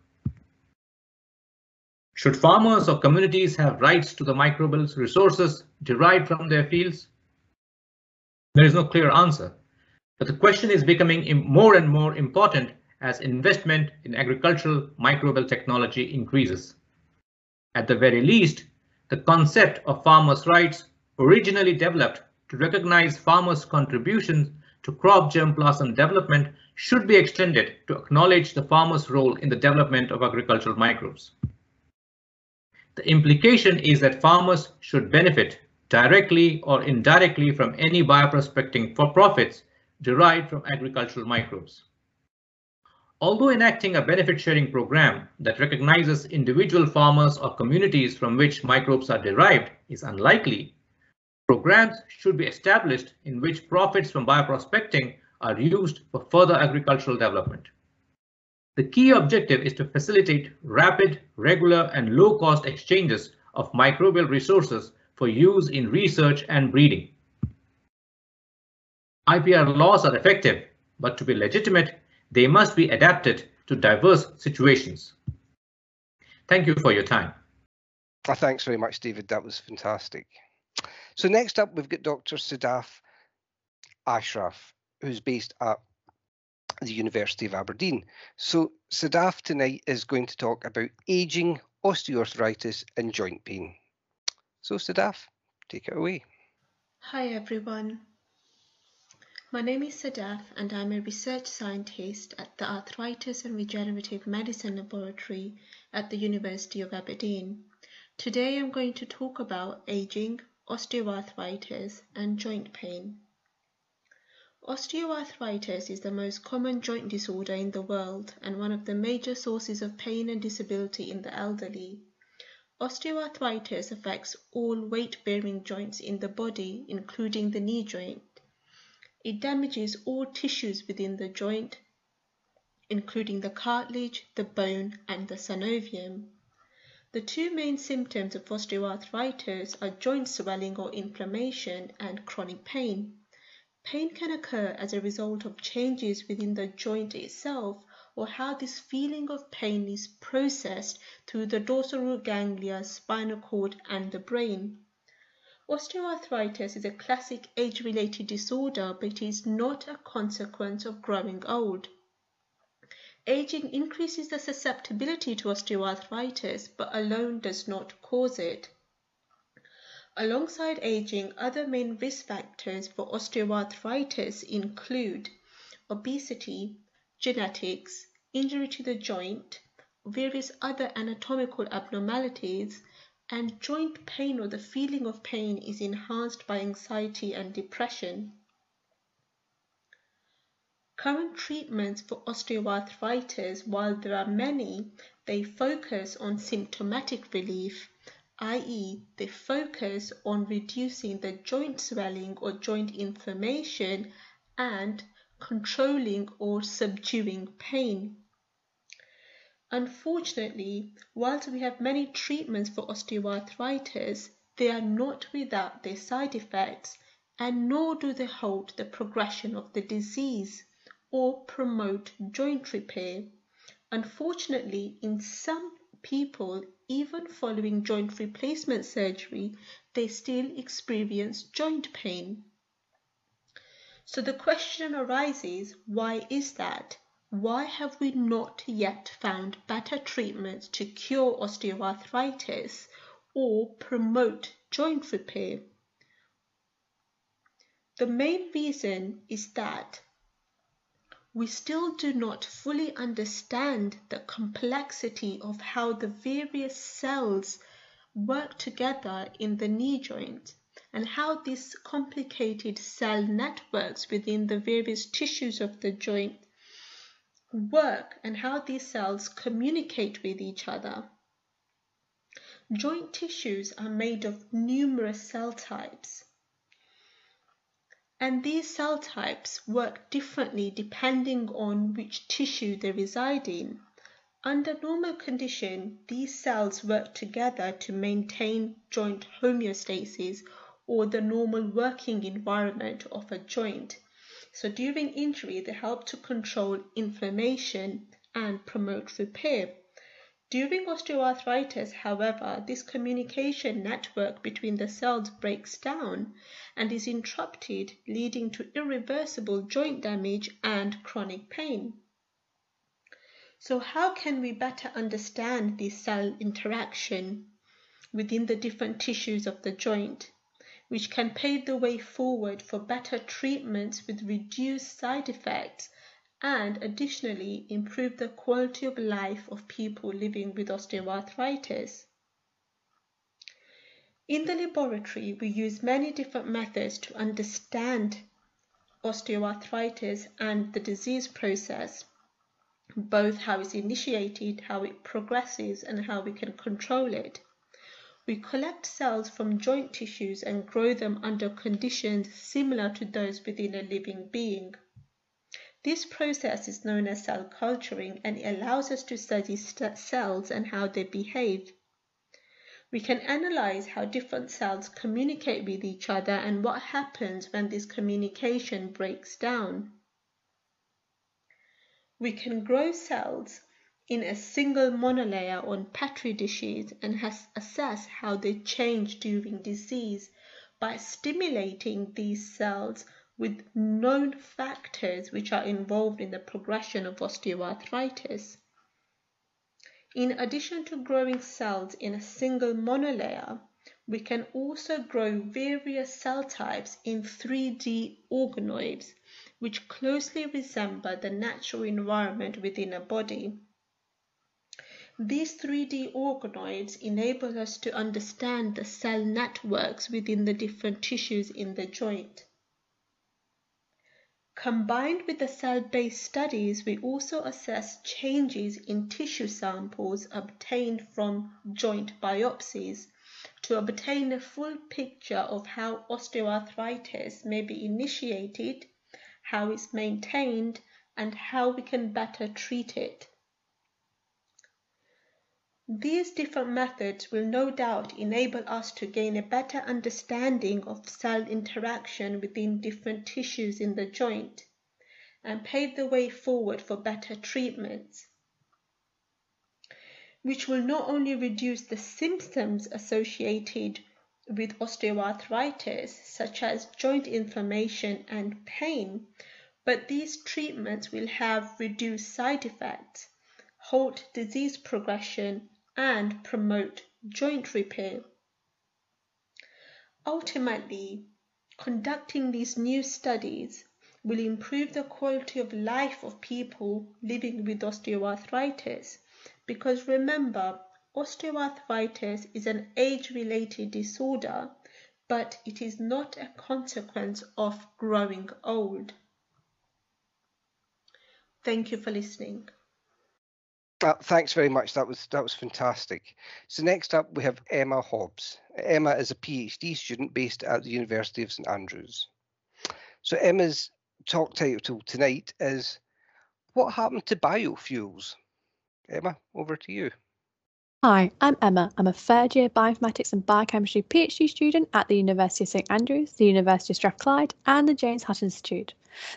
Should farmers or communities have rights to the microbial resources derived from their fields? There is no clear answer, but the question is becoming more and more important as investment in agricultural microbial technology increases. At the very least, the concept of farmers' rights, originally developed to recognize farmers' contributions to crop germplasm development, should be extended to acknowledge the farmer's role in the development of agricultural microbes. The implication is that farmers should benefit directly or indirectly from any bioprospecting for profits derived from agricultural microbes. Although enacting a benefit-sharing program that recognizes individual farmers or communities from which microbes are derived is unlikely, programs should be established in which profits from bioprospecting are used for further agricultural development. The key objective is to facilitate rapid, regular, and low-cost exchanges of microbial resources for use in research and breeding. IPR laws are effective, but to be legitimate, they must be adapted to diverse situations. Thank you for your time. Thanks very much, David. That was fantastic. So next up, we've got Dr. Sadaf Ashraf, who's based at the University of Aberdeen. So Sadaf tonight is going to talk about aging, osteoarthritis and joint pain. So Sadaf, take it away. Hi everyone. My name is Sadaf and I'm a research scientist at the Arthritis and Regenerative Medicine Laboratory at the University of Aberdeen. Today I'm going to talk about aging, osteoarthritis and joint pain. Osteoarthritis is the most common joint disorder in the world and one of the major sources of pain and disability in the elderly. Osteoarthritis affects all weight-bearing joints in the body, including the knee joint. It damages all tissues within the joint, including the cartilage, the bone, and the synovium. The two main symptoms of osteoarthritis are joint swelling or inflammation and chronic pain. Pain can occur as a result of changes within the joint itself or how this feeling of pain is processed through the dorsal root ganglia, spinal cord, and the brain. Osteoarthritis is a classic age-related disorder, but it is not a consequence of growing old. Aging increases the susceptibility to osteoarthritis, but alone does not cause it. Alongside aging, other main risk factors for osteoarthritis include obesity, genetics, injury to the joint, various other anatomical abnormalities, and joint pain or the feeling of pain is enhanced by anxiety and depression. Current treatments for osteoarthritis, while there are many, they focus on symptomatic relief, i.e., they focus on reducing the joint swelling or joint inflammation and controlling or subduing pain. Unfortunately, whilst we have many treatments for osteoarthritis, they are not without their side effects, and nor do they halt the progression of the disease or promote joint repair. Unfortunately, in some people, even following joint replacement surgery, they still experience joint pain. So the question arises, why is that? Why have we not yet found better treatments to cure osteoarthritis or promote joint repair. The main reason is that we still do not fully understand the complexity of how the various cells work together in the knee joint and how these complicated cell networks within the various tissues of the joint work and how these cells communicate with each other. Joint tissues are made of numerous cell types, and these cell types work differently depending on which tissue they reside in. Under normal condition, these cells work together to maintain joint homeostasis or the normal working environment of a joint. So during injury, they help to control inflammation and promote repair. During osteoarthritis, however, this communication network between the cells breaks down and is interrupted, leading to irreversible joint damage and chronic pain. So how can we better understand this cell interaction within the different tissues of the joint, which can pave the way forward for better treatments with reduced side effects and additionally improve the quality of life of people living with osteoarthritis? In the laboratory, we use many different methods to understand osteoarthritis and the disease process, both how it's initiated, how it progresses, and how we can control it. We collect cells from joint tissues and grow them under conditions similar to those within a living being. This process is known as cell culturing, and it allows us to study cells and how they behave. We can analyze how different cells communicate with each other and what happens when this communication breaks down. We can grow cells in a single monolayer on petri dishes and assess how they change during disease by stimulating these cells with known factors which are involved in the progression of osteoarthritis. In addition to growing cells in a single monolayer, we can also grow various cell types in 3D organoids, which closely resemble the natural environment within a body. These 3D organoids enable us to understand the cell networks within the different tissues in the joint. Combined with the cell-based studies, we also assess changes in tissue samples obtained from joint biopsies to obtain a full picture of how osteoarthritis may be initiated, how it's maintained, and how we can better treat it. These different methods will no doubt enable us to gain a better understanding of cell interaction within different tissues in the joint and pave the way forward for better treatments, which will not only reduce the symptoms associated with osteoarthritis, such as joint inflammation and pain, but these treatments will have reduced side effects, halt disease progression, and promote joint repair. Ultimately, conducting these new studies will improve the quality of life of people living with osteoarthritis, because remember, osteoarthritis is an age-related disorder, but it is not a consequence of growing old. Thank you for listening. Thanks very much. That was fantastic. So next up we have Emma Hobbs. Emma is a PhD student based at the University of St Andrews. So Emma's talk title tonight is "What Happened to Biofuels?" Emma, over to you. Hi, I'm Emma. I'm a third year bioinformatics and biochemistry PhD student at the University of St Andrews, the University of Strathclyde, and the James Hutt Institute.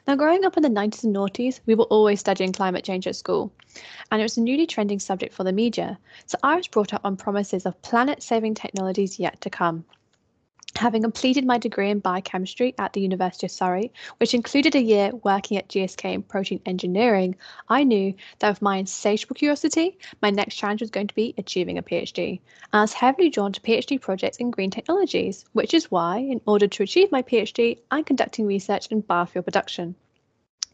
Now, growing up in the 90s and noughties, we were always studying climate change at school, and it was a newly trending subject for the media, so I was brought up on promises of planet-saving technologies yet to come. Having completed my degree in biochemistry at the University of Surrey, which included a year working at GSK in protein engineering, I knew that with my insatiable curiosity, my next challenge was going to be achieving a PhD. I was heavily drawn to PhD projects in green technologies, which is why, in order to achieve my PhD, I'm conducting research in biofuel production.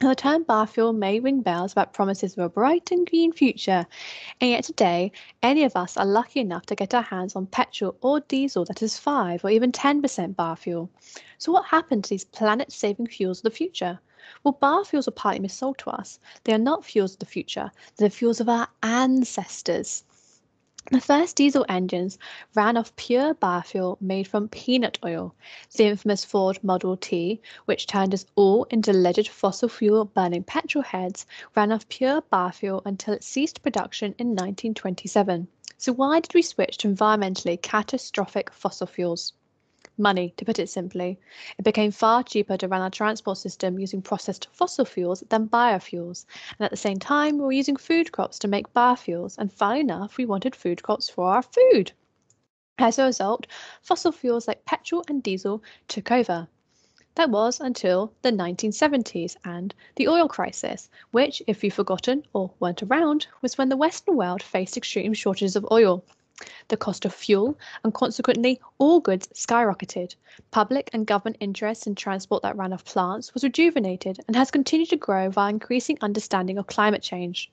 Now, the term biofuel may ring bells about promises of a bright and green future, and yet today, any of us are lucky enough to get our hands on petrol or diesel that is 5 or even 10% biofuel. So what happened to these planet-saving fuels of the future? Well, biofuels are partly missold to us. They are not fuels of the future, they're the fuels of our ancestors. The first diesel engines ran off pure biofuel made from peanut oil. The infamous Ford Model T, which turned us all into alleged fossil fuel burning petrol heads, ran off pure biofuel until it ceased production in 1927. So why did we switch to environmentally catastrophic fossil fuels? Money, to put it simply. It became far cheaper to run our transport system using processed fossil fuels than biofuels, and at the same time we were using food crops to make biofuels, and funnily enough we wanted food crops for our food. As a result, fossil fuels like petrol and diesel took over. That was until the 1970s and the oil crisis, which, if you've forgotten or weren't around, was when the Western world faced extreme shortages of oil. The cost of fuel and consequently all goods skyrocketed. Public and government interest in transport that ran off plants was rejuvenated and has continued to grow via increasing understanding of climate change.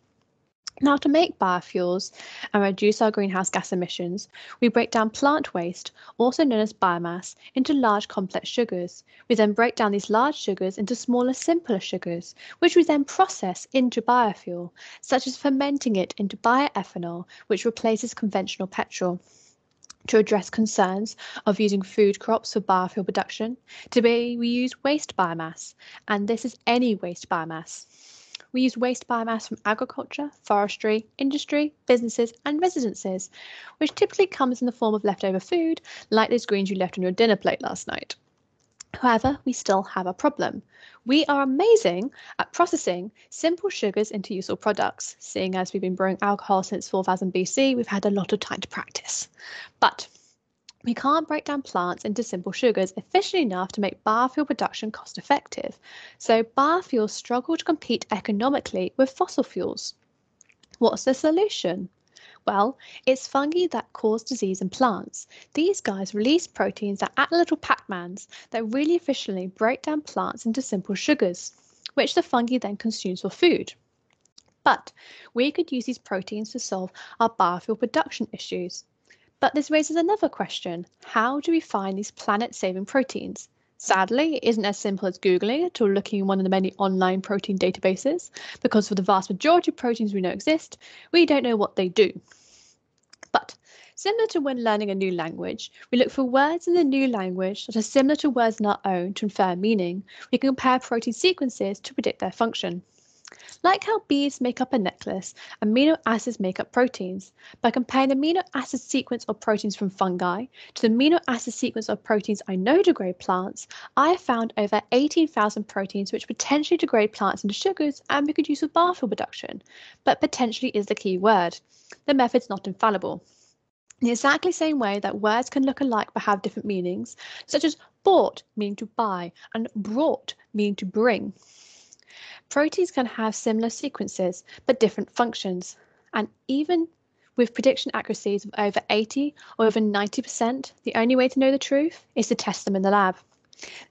Now, to make biofuels and reduce our greenhouse gas emissions, we break down plant waste, also known as biomass, into large complex sugars. We then break down these large sugars into smaller, simpler sugars, which we then process into biofuel, such as fermenting it into bioethanol, which replaces conventional petrol. To address concerns of using food crops for biofuel production, today we use waste biomass, and this is any waste biomass. We use waste biomass from agriculture, forestry, industry, businesses and residences, which typically comes in the form of leftover food, like those greens you left on your dinner plate last night. However, we still have a problem. We are amazing at processing simple sugars into useful products. Seeing as we've been brewing alcohol since 4000 BC, we've had a lot of time to practice. But we can't break down plants into simple sugars efficiently enough to make biofuel production cost effective, so biofuels struggle to compete economically with fossil fuels. What's the solution? Well, it's fungi that cause disease in plants. These guys release proteins that act like little Pac-Mans that really efficiently break down plants into simple sugars, which the fungi then consumes for food. But we could use these proteins to solve our biofuel production issues. But this raises another question. How do we find these planet-saving proteins? Sadly, it isn't as simple as Googling it or looking in one of the many online protein databases, because for the vast majority of proteins we know exist, we don't know what they do. But similar to when learning a new language, we look for words in the new language that are similar to words in our own to infer meaning. We can compare protein sequences to predict their function. Like how beads make up a necklace, amino acids make up proteins. By comparing the amino acid sequence of proteins from fungi to the amino acid sequence of proteins I know degrade plants, I have found over 18,000 proteins which potentially degrade plants into sugars and we could use for biofuel production. But potentially is the key word. The method's not infallible. In the exactly same way that words can look alike but have different meanings, such as bought meaning to buy and brought meaning to bring. Proteins can have similar sequences, but different functions, and even with prediction accuracies of over 80 or over 90%, the only way to know the truth is to test them in the lab.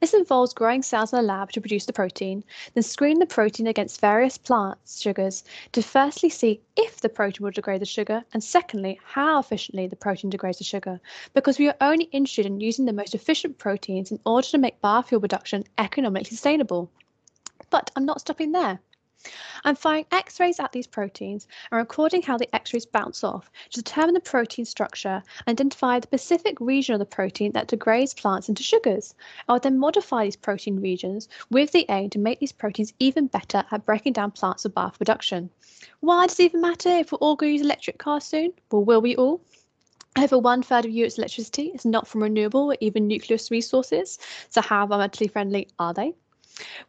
This involves growing cells in the lab to produce the protein, then screen the protein against various plant sugars to firstly see if the protein will degrade the sugar, and secondly, how efficiently the protein degrades the sugar, because we are only interested in using the most efficient proteins in order to make biofuel production economically sustainable. But I'm not stopping there. I'm firing X-rays at these proteins and recording how the X-rays bounce off to determine the protein structure and identify the specific region of the protein that degrades plants into sugars. I will then modify these protein regions with the aim to make these proteins even better at breaking down plants for biofuel production. Why does it even matter if we're all going to use electric cars soon? Well, will we all? Over 1/3 of Europe's electricity is not from renewable or even nuclear resources, so how environmentally friendly are they?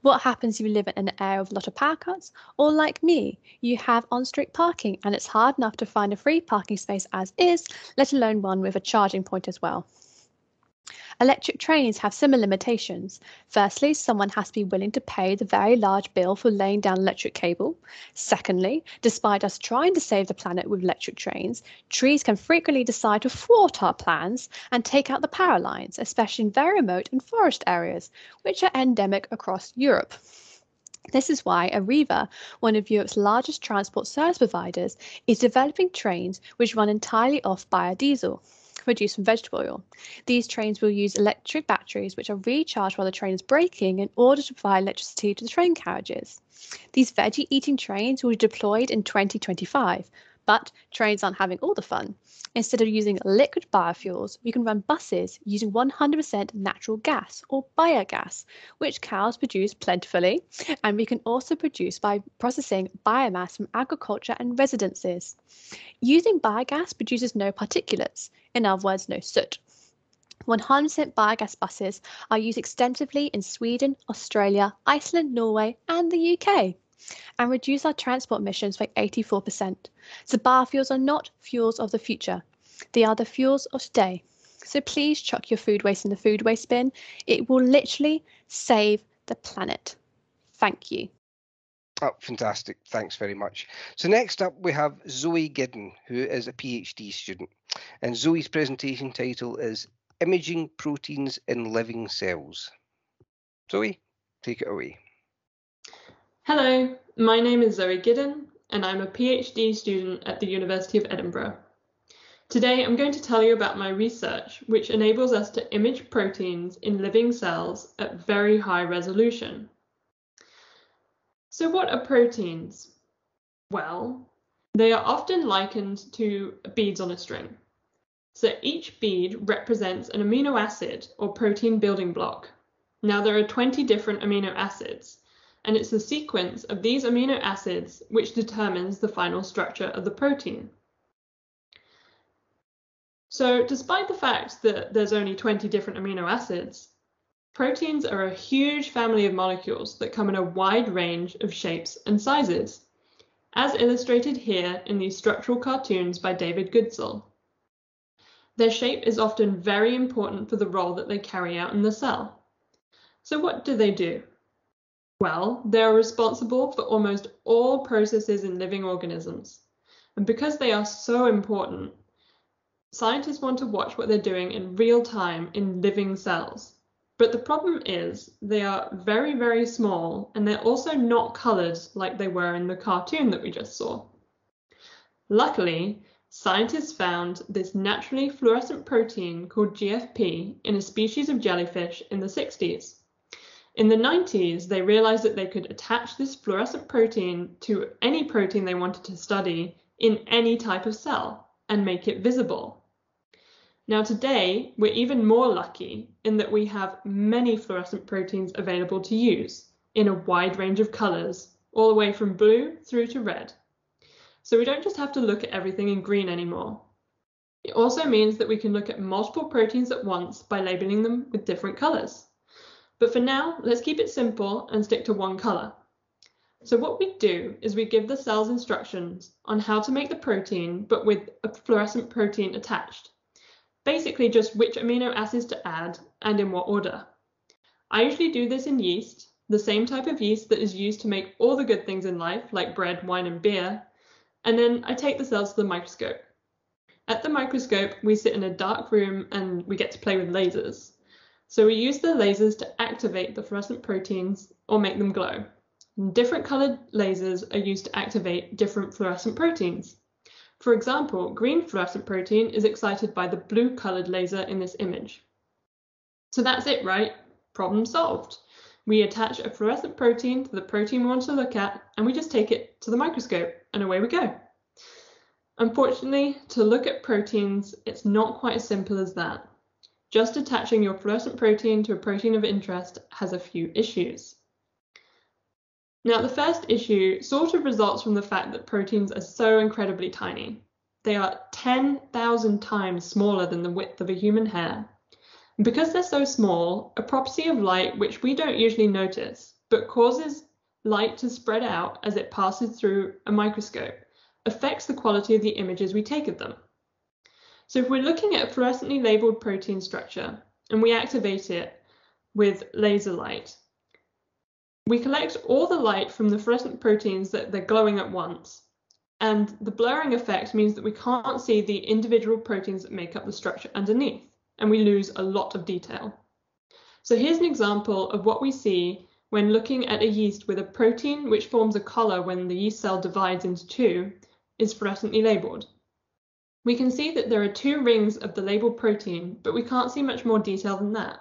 What happens if you live in an area with a lot of power cuts? Or like me, you have on-street parking and it's hard enough to find a free parking space as is, let alone one with a charging point as well. Electric trains have similar limitations. Firstly, someone has to be willing to pay the very large bill for laying down electric cable. Secondly, despite us trying to save the planet with electric trains, trees can frequently decide to thwart our plans and take out the power lines, especially in very remote and forest areas, which are endemic across Europe. This is why Arriva, one of Europe's largest transport service providers, is developing trains which run entirely off biodiesel, produced from vegetable oil. These trains will use electric batteries which are recharged while the train is braking in order to provide electricity to the train carriages. These veggie-eating trains will be deployed in 2025, but trains aren't having all the fun. Instead of using liquid biofuels, we can run buses using 100% natural gas or biogas, which cows produce plentifully, and we can also produce by processing biomass from agriculture and residences. Using biogas produces no particulates, in other words, no soot. 100% biogas buses are used extensively in Sweden, Australia, Iceland, Norway, and the UK, and reduce our transport emissions by 84%. So biofuels are not fuels of the future. They are the fuels of today. So please chuck your food waste in the food waste bin. It will literally save the planet. Thank you. Oh, fantastic. Thanks very much. So next up we have Zoe Gidden, who is a PhD student. And Zoe's presentation title is Imaging Proteins in Living Cells. Zoe, take it away. Hello, my name is Zoe Gidden, and I'm a PhD student at the University of Edinburgh. Today I'm going to tell you about my research, which enables us to image proteins in living cells at very high resolution. So what are proteins? Well, they are often likened to beads on a string. So each bead represents an amino acid or protein building block. Now there are 20 different amino acids, and it's the sequence of these amino acids which determines the final structure of the protein. So despite the fact that there's only 20 different amino acids, proteins are a huge family of molecules that come in a wide range of shapes and sizes, as illustrated here in these structural cartoons by David Goodsell. Their shape is often very important for the role that they carry out in the cell. So what do? Well, they are responsible for almost all processes in living organisms. And because they are so important, scientists want to watch what they're doing in real time in living cells. But the problem is they are very, very small, and they're also not colored like they were in the cartoon that we just saw. Luckily, scientists found this naturally fluorescent protein called GFP in a species of jellyfish in the 60s. In the 90s, they realized that they could attach this fluorescent protein to any protein they wanted to study in any type of cell and make it visible. Now today, we're even more lucky in that we have many fluorescent proteins available to use in a wide range of colors, all the way from blue through to red. So we don't just have to look at everything in green anymore. It also means that we can look at multiple proteins at once by labeling them with different colors. But for now, let's keep it simple and stick to one color. So what we do is we give the cells instructions on how to make the protein, but with a fluorescent protein attached. Basically just which amino acids to add and in what order. I usually do this in yeast, the same type of yeast that is used to make all the good things in life, like bread, wine, and beer. And then I take the cells to the microscope. At the microscope, we sit in a dark room and we get to play with lasers. So we use the lasers to activate the fluorescent proteins or make them glow. And different colored lasers are used to activate different fluorescent proteins. For example, green fluorescent protein is excited by the blue colored laser in this image. So that's it, right? Problem solved. We attach a fluorescent protein to the protein we want to look at, and we just take it to the microscope, and away we go. Unfortunately, to look at proteins, it's not quite as simple as that. Just attaching your fluorescent protein to a protein of interest has a few issues. Now, the first issue sort of results from the fact that proteins are so incredibly tiny. They are 10,000 times smaller than the width of a human hair. And because they're so small, a property of light which we don't usually notice, but causes light to spread out as it passes through a microscope, affects the quality of the images we take of them. So if we're looking at a fluorescently labeled protein structure, and we activate it with laser light. We collect all the light from the fluorescent proteins that they're glowing at once, and the blurring effect means that we can't see the individual proteins that make up the structure underneath, and we lose a lot of detail. So here's an example of what we see when looking at a yeast with a protein which forms a collar when the yeast cell divides into two is fluorescently labeled. We can see that there are two rings of the labeled protein, but we can't see much more detail than that.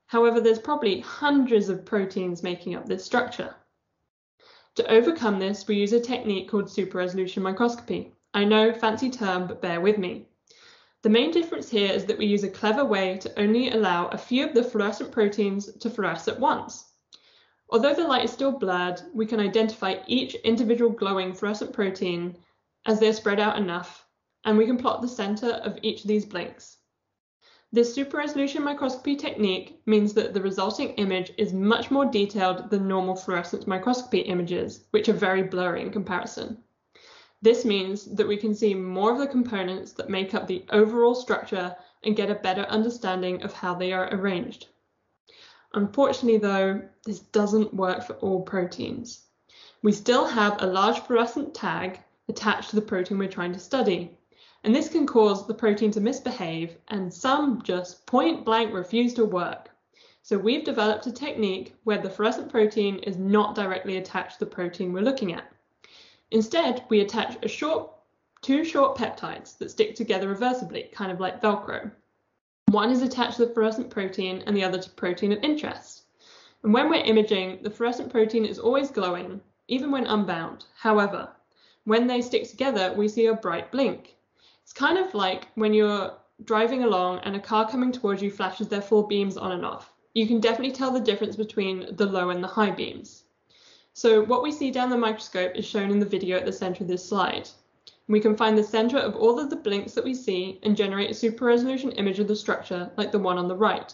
However, there's probably hundreds of proteins making up this structure. To overcome this, we use a technique called super resolution microscopy. I know, fancy term, but bear with me. The main difference here is that we use a clever way to only allow a few of the fluorescent proteins to fluoresce at once. Although the light is still blurred, we can identify each individual glowing fluorescent protein as they're spread out enough, and we can plot the center of each of these blinks. This super resolution microscopy technique means that the resulting image is much more detailed than normal fluorescence microscopy images, which are very blurry in comparison. This means that we can see more of the components that make up the overall structure and get a better understanding of how they are arranged. Unfortunately, though, this doesn't work for all proteins. We still have a large fluorescent tag attached to the protein we're trying to study, and this can cause the protein to misbehave, and some just point blank refuse to work. So we've developed a technique where the fluorescent protein is not directly attached to the protein we're looking at. Instead, we attach two short peptides that stick together reversibly, kind of like Velcro. One is attached to the fluorescent protein and the other to protein of interest. And when we're imaging, the fluorescent protein is always glowing, even when unbound. However, when they stick together, we see a bright blink. It's kind of like when you're driving along and a car coming towards you flashes their full beams on and off. You can definitely tell the difference between the low and the high beams. So what we see down the microscope is shown in the video at the center of this slide. We can find the center of all of the blinks that we see and generate a super resolution image of the structure like the one on the right.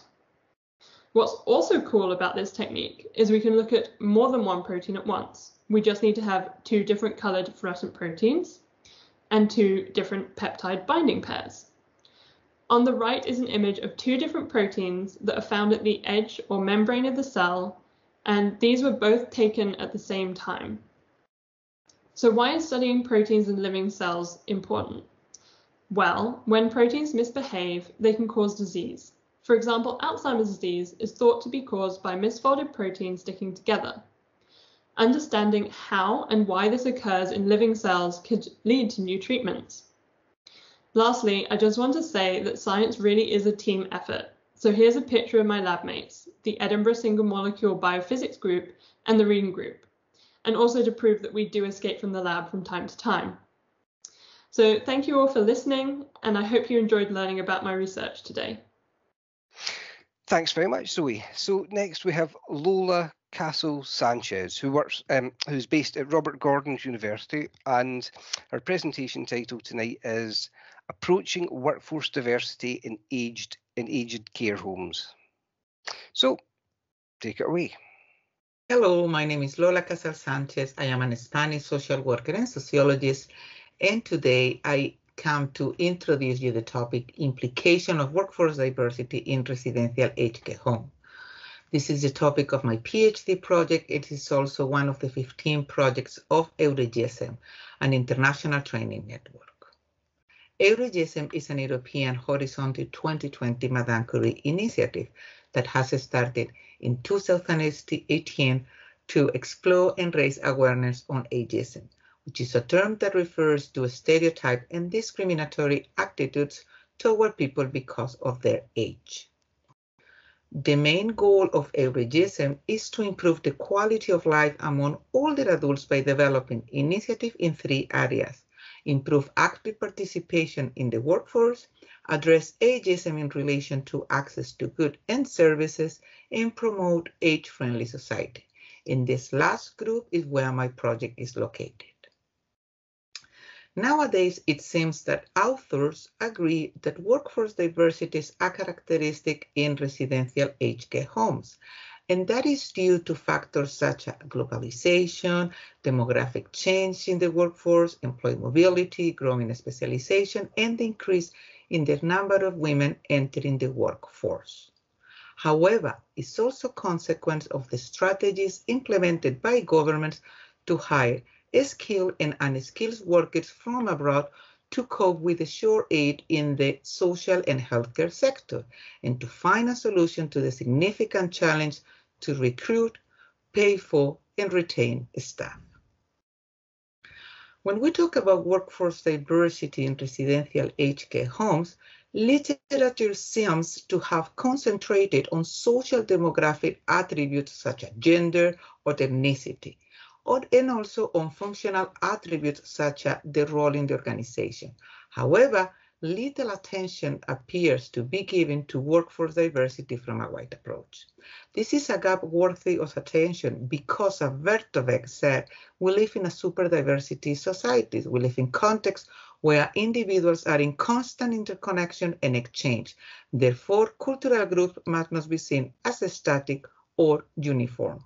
What's also cool about this technique is we can look at more than one protein at once. We just need to have two different colored fluorescent proteins and two different peptide binding pairs. On the right is an image of two different proteins that are found at the edge or membrane of the cell, and these were both taken at the same time. So why is studying proteins in living cells important? Well, when proteins misbehave, they can cause disease. For example, Alzheimer's disease is thought to be caused by misfolded proteins sticking together. Understanding how and why this occurs in living cells could lead to new treatments. Lastly, I just want to say that science really is a team effort. So here's a picture of my lab mates, the Edinburgh Single Molecule Biophysics group and the Reading group, and also to prove that we do escape from the lab from time to time. So thank you all for listening, and I hope you enjoyed learning about my research today. Thanks very much, Zoe. So next we have Lola Castle-Sanchez, who's based at Robert Gordon's University, and her presentation title tonight is Approaching Workforce Diversity in Aged Care Homes. So, take it away. Hello, my name is Lola Casal-Sanchez. I am an Spanish social worker and sociologist, and today I come to introduce you the topic Implication of Workforce Diversity in Residential Aged Care Home. This is the topic of my PhD project. It is also one of the 15 projects of Epigenetics, an international training network. Epigenetics is an European Horizon 2020 Madame Curie initiative that has started in 2018 to explore and raise awareness on ageism, which is a term that refers to stereotype and discriminatory attitudes toward people because of their age. The main goal of Epigenetics is to improve the quality of life among older adults by developing initiatives in 3 areas: improve active participation in the workforce, address ageism in relation to access to goods and services, and promote age-friendly society. In this last group is where my project is located. Nowadays, it seems that authors agree that workforce diversity is a characteristic in residential aged care homes, and that is due to factors such as globalization, demographic change in the workforce, employee mobility, growing specialization, and the increase in the number of women entering the workforce. However, it's also a consequence of the strategies implemented by governments to hire skilled and unskilled workers from abroad to cope with the shortage in the social and healthcare sector, and to find a solution to the significant challenge to recruit, pay for, and retain staff. When we talk about workforce diversity in residential aged care homes, literature seems to have concentrated on social demographic attributes such as gender or ethnicity, and also on functional attributes such as the role in the organization. However, little attention appears to be given to workforce diversity from a wide approach. This is a gap worthy of attention because, as Vertovec said, we live in a super diversity society. We live in contexts where individuals are in constant interconnection and exchange. Therefore, cultural groups must not be seen as static or uniform.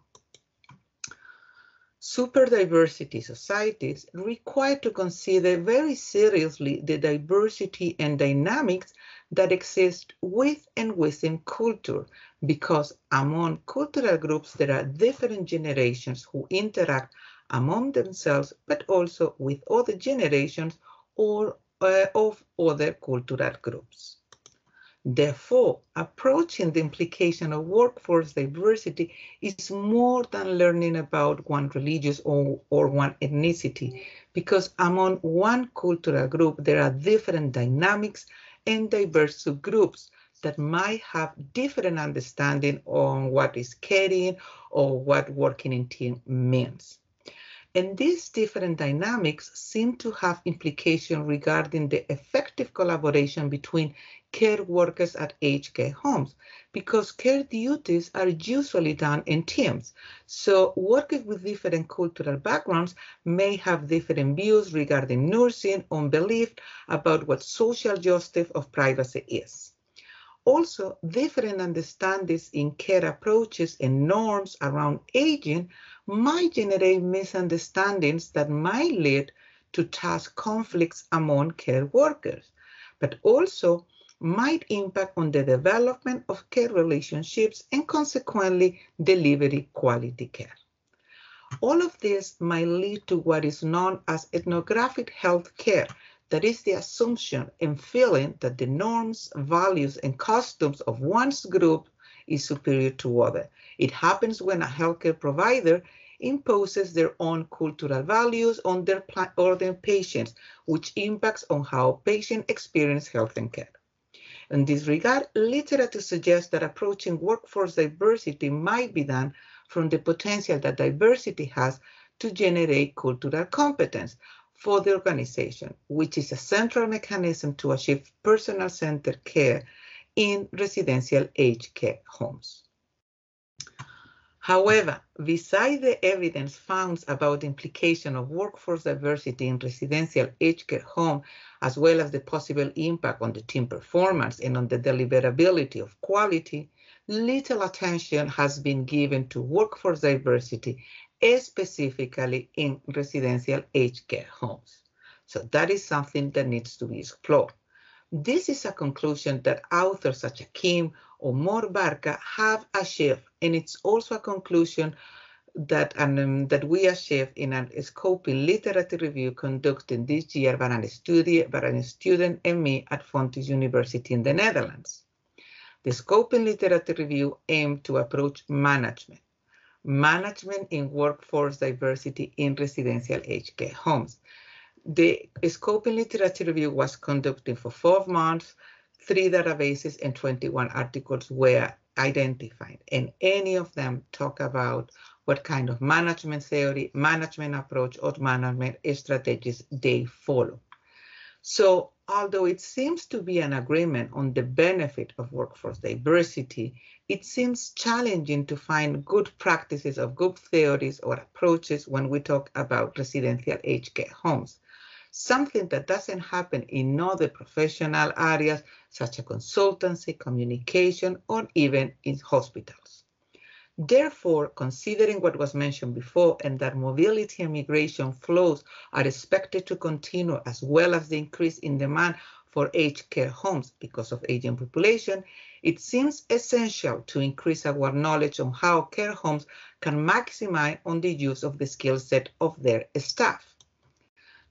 Super diversity societies require to consider very seriously the diversity and dynamics that exist with and within culture, because among cultural groups there are different generations who interact among themselves, but also with other generations or of other cultural groups. Therefore, approaching the implication of workforce diversity is more than learning about one religious or one ethnicity, because among one cultural group, there are different dynamics and diverse subgroups that might have different understanding on what is caring or what working in team means. And these different dynamics seem to have implications regarding the effective collaboration between care workers at aged care homes, because care duties are usually done in teams. So workers with different cultural backgrounds may have different views regarding nursing or belief about what social justice of privacy is. Also, different understandings in care approaches and norms around aging might generate misunderstandings that might lead to task conflicts among care workers, but also might impact on the development of care relationships and consequently delivery quality care. All of this might lead to what is known as ethnographic health care, that is the assumption and feeling that the norms, values, and customs of one's group is superior to others. It happens when a healthcare provider imposes their own cultural values on their patients, which impacts on how patients experience health and care. In this regard, literature suggests that approaching workforce diversity might be done from the potential that diversity has to generate cultural competence for the organization, which is a central mechanism to achieve personal-centered care in residential aged care homes. However, besides the evidence found about the implication of workforce diversity in residential aged care home, as well as the possible impact on the team performance and on the deliverability of quality, little attention has been given to workforce diversity, specifically in residential aged care homes. So that is something that needs to be explored. This is a conclusion that authors such as Kim or Mor Barca have achieved, and it's also a conclusion that, that we achieved in a scoping literature review conducted this year by a student and me at Fontys University in the Netherlands. The scoping literature review aimed to approach management in workforce diversity in residential aged care homes. The scoping literature review was conducted for 4 months, 3 databases and 21 articles were identified, and any of them talk about what kind of management theory, management approach, or management strategies they follow. So although it seems to be an agreement on the benefit of workforce diversity, it seems challenging to find good practices of good theories or approaches when we talk about residential aged care homes, something that doesn't happen in other professional areas such as consultancy, communication, or even in hospitals. Therefore, considering what was mentioned before and that mobility and migration flows are expected to continue, as well as the increase in demand for aged care homes because of aging population, it seems essential to increase our knowledge on how care homes can maximize on the use of the skill set of their staff.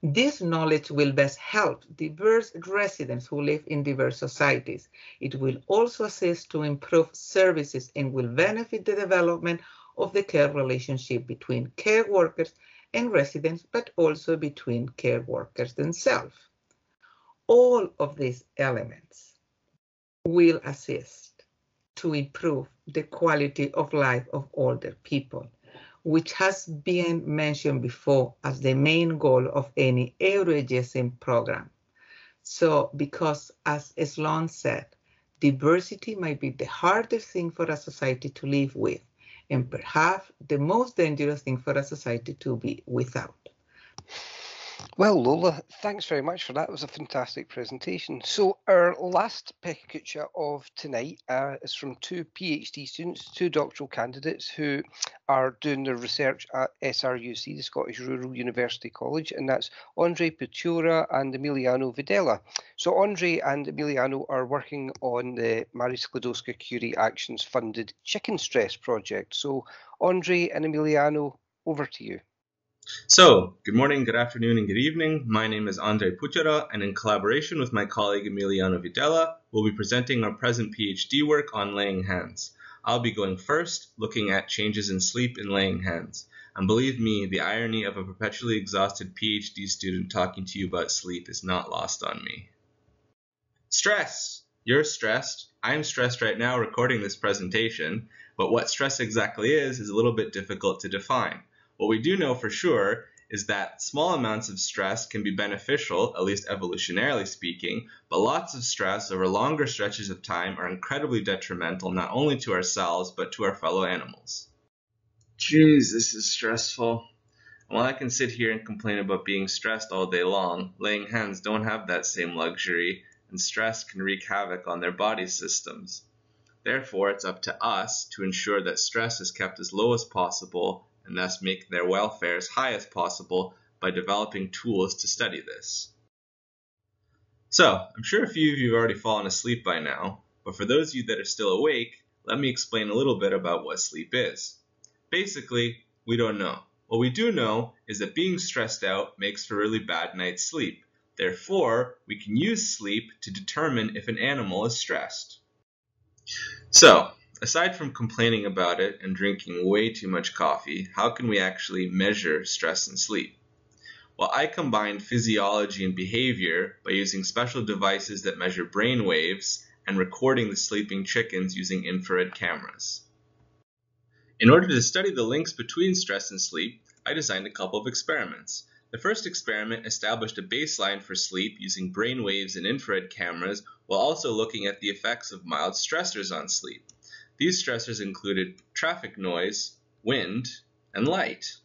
This knowledge will best help diverse residents who live in diverse societies. It will also assist to improve services and will benefit the development of the care relationship between care workers and residents, but also between care workers themselves. All of these elements will assist to improve the quality of life of older people, which has been mentioned before as the main goal of any ageism program. So, because as Sloan said, diversity might be the hardest thing for a society to live with, and perhaps the most dangerous thing for a society to be without. Well, Lola, thanks very much for that. It was a fantastic presentation. So our last PechaKucha of tonight is from two PhD students, two doctoral candidates who are doing their research at SRUC, the Scottish Rural University College, and that's Andre Putura and Emiliano Videla. So Andre and Emiliano are working on the Marie Sklodowska-Curie Actions funded chicken stress project. So Andre and Emiliano, over to you. So, good morning, good afternoon, and good evening. My name is Andre Putura, and in collaboration with my colleague Emiliano Videla, we'll be presenting our present PhD work on laying hens. I'll be going first, looking at changes in sleep in laying hens. And believe me, the irony of a perpetually exhausted PhD student talking to you about sleep is not lost on me. Stress! You're stressed. I'm stressed right now recording this presentation, but what stress exactly is a little bit difficult to define. What we do know for sure is that small amounts of stress can be beneficial, at least evolutionarily speaking, but lots of stress over longer stretches of time are incredibly detrimental not only to ourselves, but to our fellow animals. Jeez, this is stressful. While I can sit here and complain about being stressed all day long, laying hens don't have that same luxury, and stress can wreak havoc on their body systems. Therefore, it's up to us to ensure that stress is kept as low as possible and thus make their welfare as high as possible by developing tools to study this. So, I'm sure a few of you have already fallen asleep by now, but for those of you that are still awake, let me explain a little bit about what sleep is. Basically, we don't know. What we do know is that being stressed out makes for a really bad night's sleep. Therefore, we can use sleep to determine if an animal is stressed. So, aside from complaining about it and drinking way too much coffee, how can we actually measure stress and sleep? Well, I combined physiology and behavior by using special devices that measure brain waves and recording the sleeping chickens using infrared cameras. In order to study the links between stress and sleep, I designed a couple of experiments. The first experiment established a baseline for sleep using brain waves and infrared cameras while also looking at the effects of mild stressors on sleep. These stressors included traffic noise, wind, and light.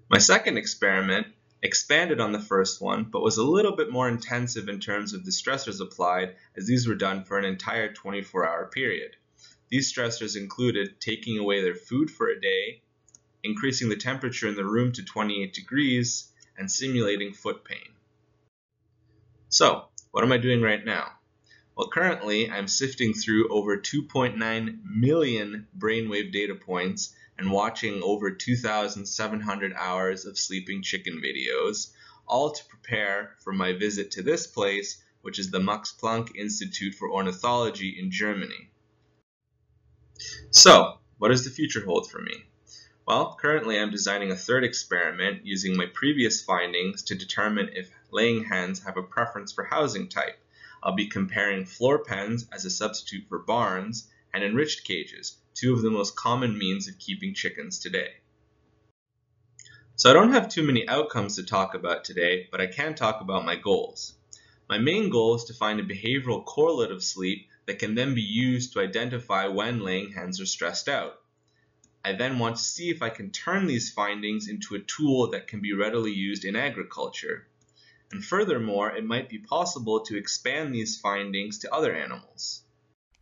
My second experiment expanded on the first one, but was a little bit more intensive in terms of the stressors applied, as these were done for an entire 24-hour period. These stressors included taking away their food for a day, increasing the temperature in the room to 28 degrees, and simulating foot pain. So, what am I doing right now? Well, currently, I'm sifting through over 2.9 million brainwave data points and watching over 2,700 hours of sleeping chicken videos, all to prepare for my visit to this place, which is the Max Planck Institute for Ornithology in Germany. So, what does the future hold for me? Well, currently I'm designing a third experiment using my previous findings to determine if laying hens have a preference for housing type. I'll be comparing floor pens as a substitute for barns and enriched cages, two of the most common means of keeping chickens today. So I don't have too many outcomes to talk about today, but I can talk about my goals. My main goal is to find a behavioral correlate of sleep that can then be used to identify when laying hens are stressed out. I then want to see if I can turn these findings into a tool that can be readily used in agriculture. And furthermore, it might be possible to expand these findings to other animals.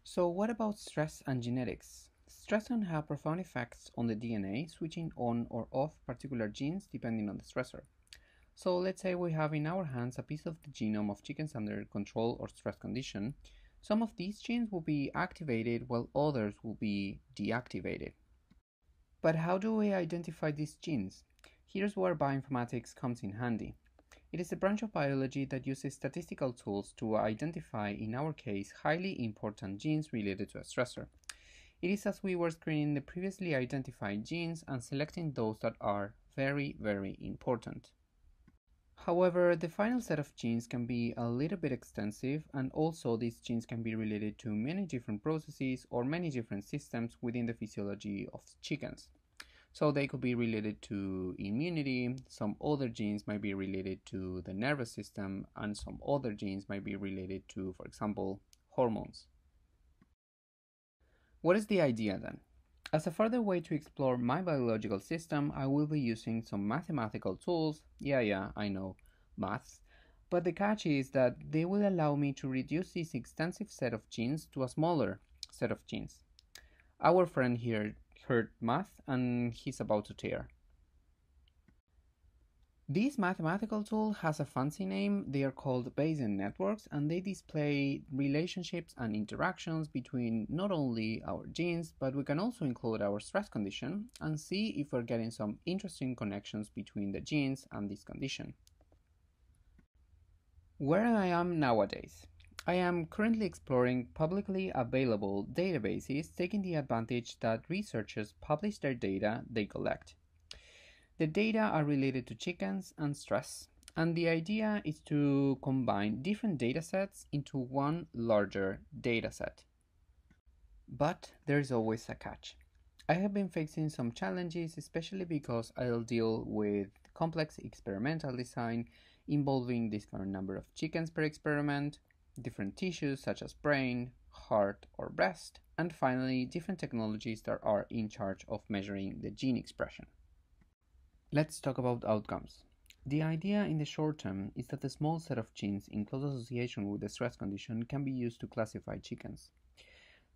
So what about stress and genetics? Stress can have profound effects on the DNA, switching on or off particular genes depending on the stressor. So let's say we have in our hands a piece of the genome of chickens under control or stress condition. Some of these genes will be activated while others will be deactivated. But how do we identify these genes? Here's where bioinformatics comes in handy. It is a branch of biology that uses statistical tools to identify, in our case, highly important genes related to a stressor. It is as we were screening the previously identified genes and selecting those that are very, very important. However, the final set of genes can be a little bit extensive, and also these genes can be related to many different processes or many different systems within the physiology of chickens. So they could be related to immunity, some other genes might be related to the nervous system, and some other genes might be related to, for example, hormones. What is the idea then? As a further way to explore my biological system, I will be using some mathematical tools. Yeah, I know, maths. But the catch is that they will allow me to reduce this extensive set of genes to a smaller set of genes. Our friend here heard math and he's about to tear. This mathematical tool has a fancy name. They are called Bayesian networks, and they display relationships and interactions between not only our genes, but we can also include our stress condition and see if we're getting some interesting connections between the genes and this condition. Where I am nowadays? I am currently exploring publicly available databases, taking the advantage that researchers publish their data they collect. The data are related to chickens and stress, and the idea is to combine different datasets into one larger dataset. But there's always a catch. I have been facing some challenges, especially because I'll deal with complex experimental design involving this current number of chickens per experiment, different tissues such as brain, heart, or breast, and finally different technologies that are in charge of measuring the gene expression. Let's talk about outcomes. The idea in the short term is that a small set of genes in close association with the stress condition can be used to classify chickens.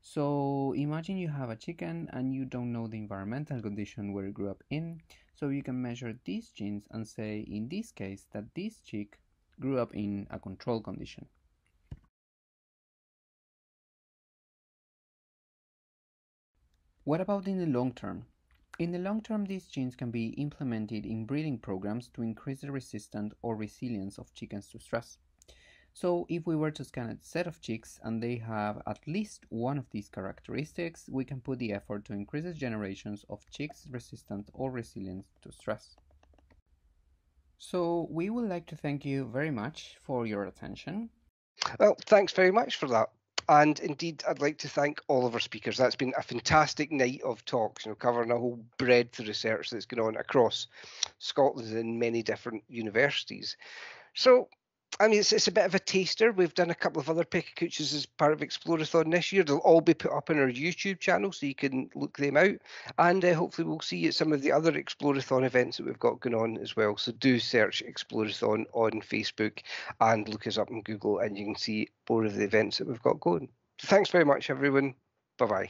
So imagine you have a chicken and you don't know the environmental condition where it grew up in, so you can measure these genes and say in this case that this chick grew up in a control condition. What about in the long term? In the long term, these genes can be implemented in breeding programs to increase the resistance or resilience of chickens to stress. So if we were to scan a set of chicks and they have at least one of these characteristics, we can put the effort to increase the generations of chicks resistant or resilient to stress. So we would like to thank you very much for your attention. Well, thanks very much for that. And indeed, I'd like to thank all of our speakers. That's been a fantastic night of talks, covering a whole breadth of research that's going on across Scotland and many different universities. So, I mean, it's a bit of a taster. We've done a couple of other PechaKuchas as part of Explorathon this year. They'll all be put up on our YouTube channel, so you can look them out. And hopefully we'll see you at some of the other Explorathon events that we've got going on as well. So do search Explorathon on Facebook and look us up on Google, and you can see more of the events that we've got going. So thanks very much, everyone. Bye-bye.